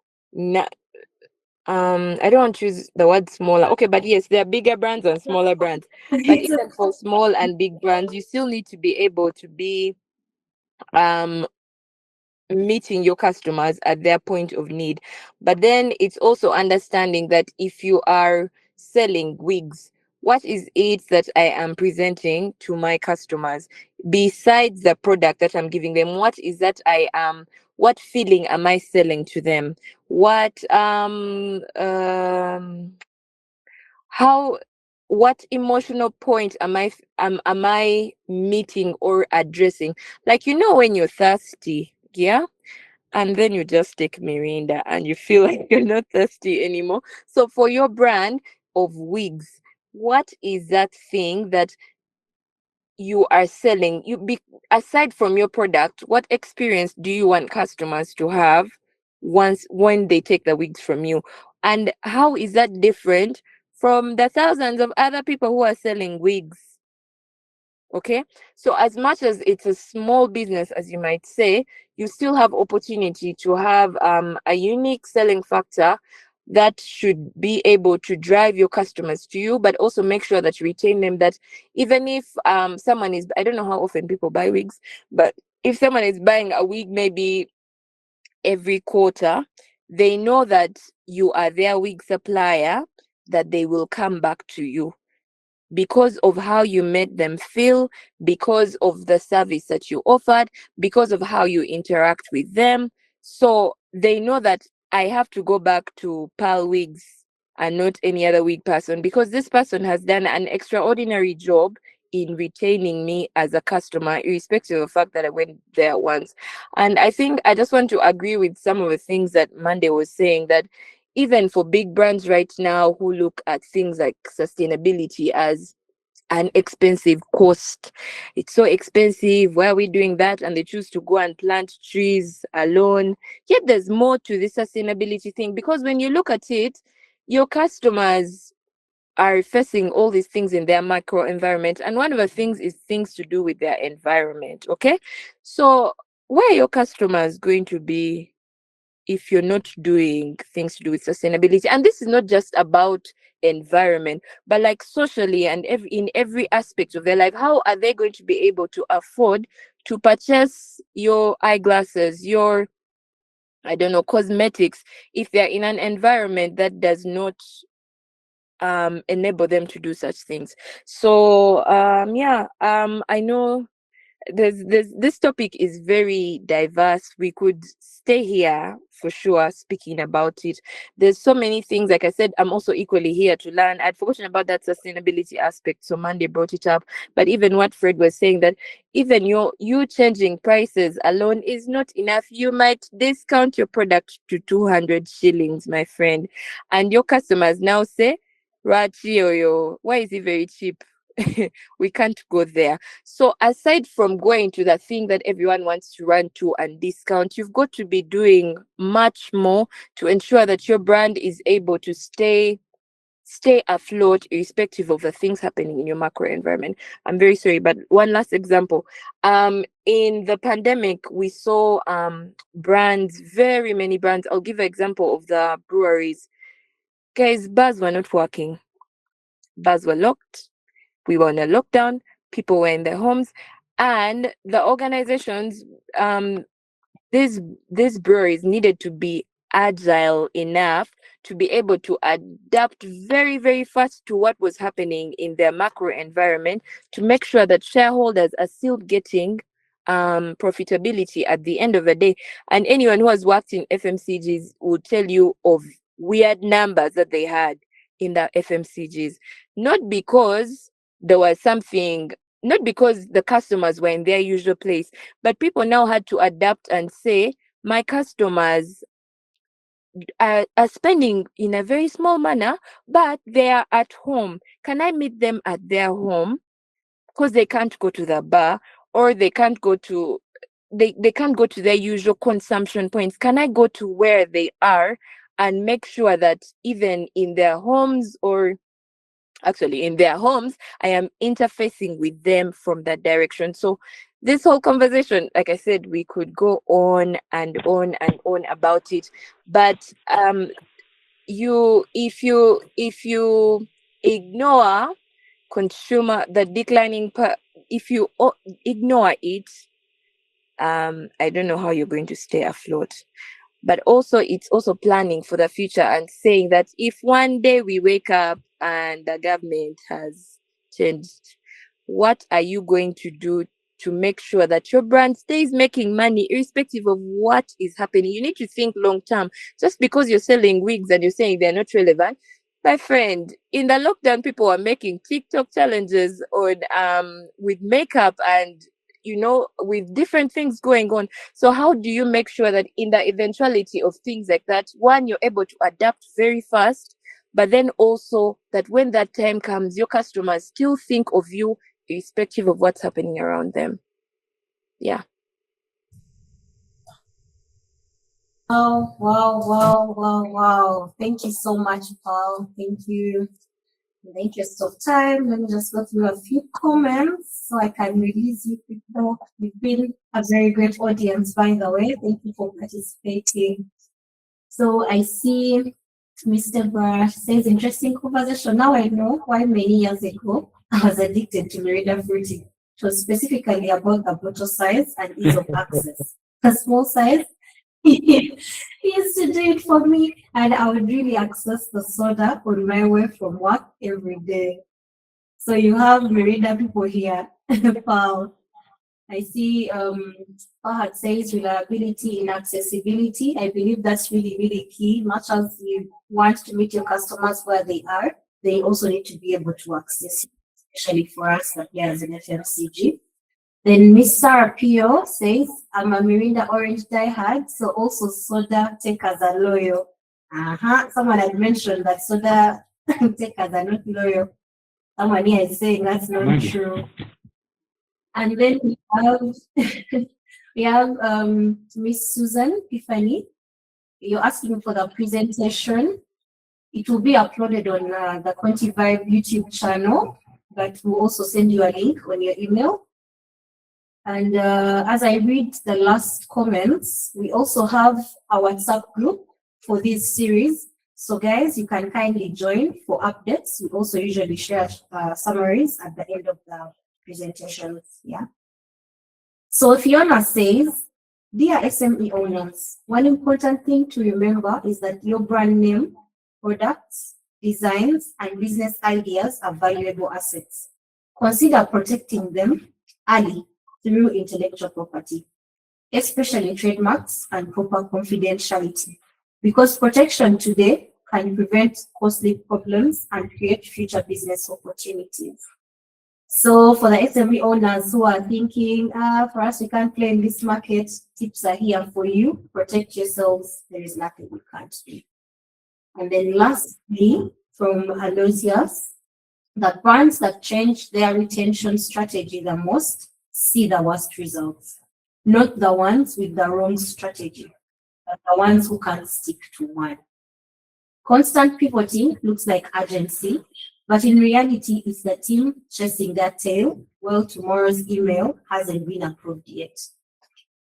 I don't want to use the word smaller. Okay, but yes, there are bigger brands and smaller brands. But even for small and big brands, you still need to be able to be meeting your customers at their point of need. But then it's also understanding that if you are selling wigs, what is it that I am presenting to my customers besides the product that I'm giving them? What is that I am, what feeling am I selling to them? What how what emotional point am I meeting or addressing? Like, when you're thirsty, yeah, and then you just take Mirinda and you feel like you're not thirsty anymore. So for your brand of wigs, what is that thing that you are selling? Aside from your product, what experience do you want customers to have when they take the wigs from you? And how is that different from the thousands of other people who are selling wigs? Okay, so as much as it's a small business, as you might say, you still have opportunity to have a unique selling factor that should be able to drive your customers to you, but also make sure that you retain them. That even if someone is, I don't know how often people buy wigs, but if someone is buying a wig maybe every quarter, they know that you are their wig supplier, that they will come back to you because of how you made them feel, because of the service that you offered, because of how you interact with them. So they know that I have to go back to Pearl Wigs and not any other wig person, because this person has done an extraordinary job in retaining me as a customer, irrespective of the fact that I went there once. And I think I just want to agree with some of the things that Monday was saying, that even for big brands right now who look at things like sustainability as an expensive cost, it's so expensive, why are we doing that? And they choose to go and plant trees alone. Yet there's more to the sustainability thing, because when you look at it, your customers are facing all these things in their micro environment, and one of the things is things to do with their environment. Okay, so where are your customers going to be if you're not doing things to do with sustainability? And this is not just about environment, but like socially and in every aspect of their life. How are they going to be able to afford to purchase your eyeglasses, your, I don't know, cosmetics, if they're in an environment that does not enable them to do such things? So I know this topic is very diverse. We could stay here for sure speaking about it. There's so many things. Like I said, I'm also equally here to learn. I'd forgotten about that sustainability aspect, so Monday brought it up. But even what Fred was saying, that even you changing prices alone is not enough. You might discount your product to 200 shillings, my friend, and your customers now say, Rachi, why is it very cheap? We can't go there. So aside from going to the thing that everyone wants to run to and discount, you've got to be doing much more to ensure that your brand is able to stay afloat, irrespective of the things happening in your macro environment. I'm very sorry, but one last example. In the pandemic, we saw brands, very many brands. I'll give an example of the breweries. Guys, bars were not working. Bars were locked. We were on a lockdown. People were in their homes, and the organizations, these breweries needed to be agile enough to be able to adapt very, very fast to what was happening in their macro environment, to make sure that shareholders are still getting profitability at the end of the day. And anyone who has worked in FMCGs will tell you of weird numbers that they had in the FMCGs, not because there was something, not because the customers were in their usual place, but people now had to adapt and say, my customers are spending in a very small manner, but they are at home. Can I meet them at their home? Because they can't go to the bar, or they can't go to they can't go to their usual consumption points. Can I go to where they are and make sure that even in their homes, or actually in their homes, I am interfacing with them from that direction? So this whole conversation, like I said, we could go on and on and on about it, but if you ignore consumer, the declining if you ignore it, I don't know how you're going to stay afloat. But also, it's also planning for the future and saying that if one day we wake up and the government has changed, what are you going to do to make sure that your brand stays making money irrespective of what is happening? You need to think long term. Just because you're selling wigs and you're saying they're not relevant, My friend, in the lockdown, people were making TikTok challenges on with makeup and with different things going on. So how do you make sure that in the eventuality of things like that, one, you're able to adapt very fast, but then also that when that time comes, your customers still think of you irrespective of what's happening around them? Yeah. Oh, wow. Thank you so much, Paul. Thank you. In the interest of time, let me just go through a few comments so I can release you people. You've been a very great audience, by the way. Thank you for participating. So I see Mr. Brush says, interesting conversation. Now I know why many years ago I was addicted to Merida fruiting. It was specifically about the bottle size and ease of access. The small size, he used to do it for me, and I would really access the soda on my way from work every day. So you have Merida people here. Wow. I see Fahad says reliability in accessibility. I believe that's really, really key. Much as you want to meet your customers where they are, they also need to be able to access it, especially for us that here as an FMCG. Then Miss Sarah Pio says, I'm a Mirinda Orange diehard, so also soda takers are loyal. Someone had mentioned that soda takers are not loyal. Someone here is saying that's not true. And then we have Miss Susan Tiffany. You're asking for the presentation. It will be uploaded on the Quantivibe YouTube channel, but we'll also send you a link on your email. And as I read the last comments, we also have a WhatsApp group for this series. So guys, you can kindly join for updates. We also usually share summaries at the end of the presentations. Yeah. So Fiona says, dear SME owners, one important thing to remember is that your brand name, products, designs, and business ideas are valuable assets. Consider protecting them early through intellectual property, especially trademarks and proper confidentiality, because protection today can prevent costly problems and create future business opportunities. So for the SME owners who are thinking, for us, we can't play in this market, tips are here for you. Protect yourselves. There is nothing you can't do. And then lastly, from Aloysius, the brands that change their retention strategy the most see the worst results, not the ones with the wrong strategy, but the ones who can't stick to one. Constant pivoting looks like urgency, but in reality, it's the team chasing their tail while tomorrow's email hasn't been approved yet.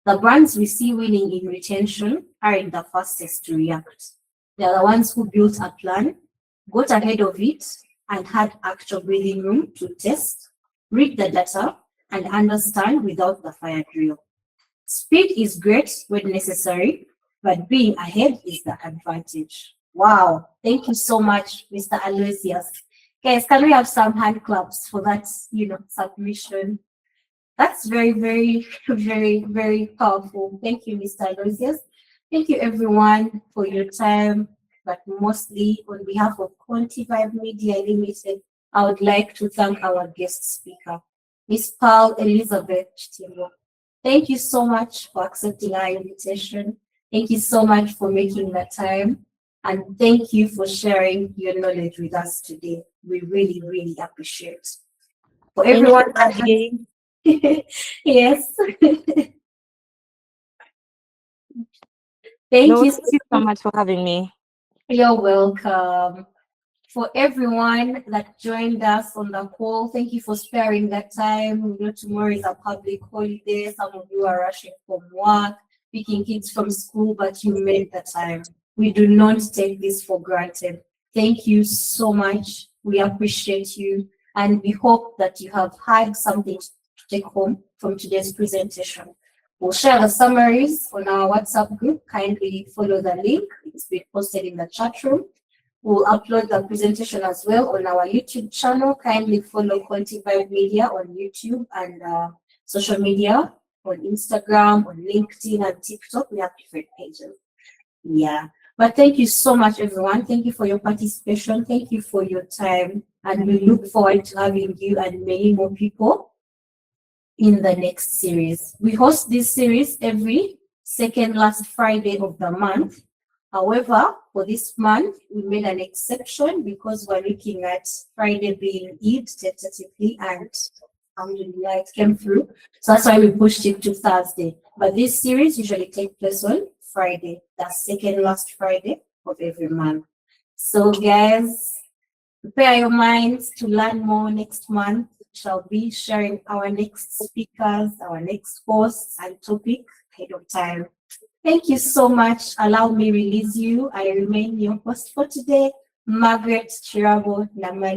The brands we see winning in retention aren't the fastest to react. They're the ones who built a plan, got ahead of it, and had actual breathing room to test, read the data, and understand without the fire drill. Speed is great when necessary, but being ahead is the advantage. Wow, thank you so much, Mr. Aloysius. Guys, can we have some hand claps for that, submission? That's very, very, very, very powerful. Thank you, Mr. Aloysius. Thank you, everyone, for your time. But mostly, on behalf of Quantivibe Media Limited, I would like to thank our guest speaker, Ms. Pearl Elisabeth Kitimbo. Thank you so much for accepting our invitation. Thank you so much for making the time. And thank you for sharing your knowledge with us today. We really, really appreciate it. For everyone that yes. Thank you so much for having me. You're welcome. For everyone that joined us on the call, thank you for sparing that time. We know tomorrow is a public holiday. Some of you are rushing from work, picking kids from school, but you made the time. We do not take this for granted. Thank you so much. We appreciate you. And we hope that you have had something to take home from today's presentation. We'll share the summaries on our WhatsApp group. Kindly follow the link. It's been posted in the chat room. We'll upload the presentation as well on our YouTube channel. Kindly follow Quantivibe Media on YouTube and social media on Instagram, on LinkedIn and TikTok. We have different pages. Yeah. But thank you so much, everyone. Thank you for your participation. Thank you for your time. And we look forward to having you and many more people in the next series. We host this series every second last Friday of the month. However, for this month, we made an exception because we're looking at Friday being Eid tentatively, and alhamdulillah, it came through. So that's why we pushed it to Thursday. But this series usually takes place on Friday, the second last Friday of every month. So guys, prepare your minds to learn more. Next month. Shall be sharing our next speakers, our next hosts and topic ahead of time. Thank you so much. Allow me release you. I remain your host for today, Margaret Chirabo Namali.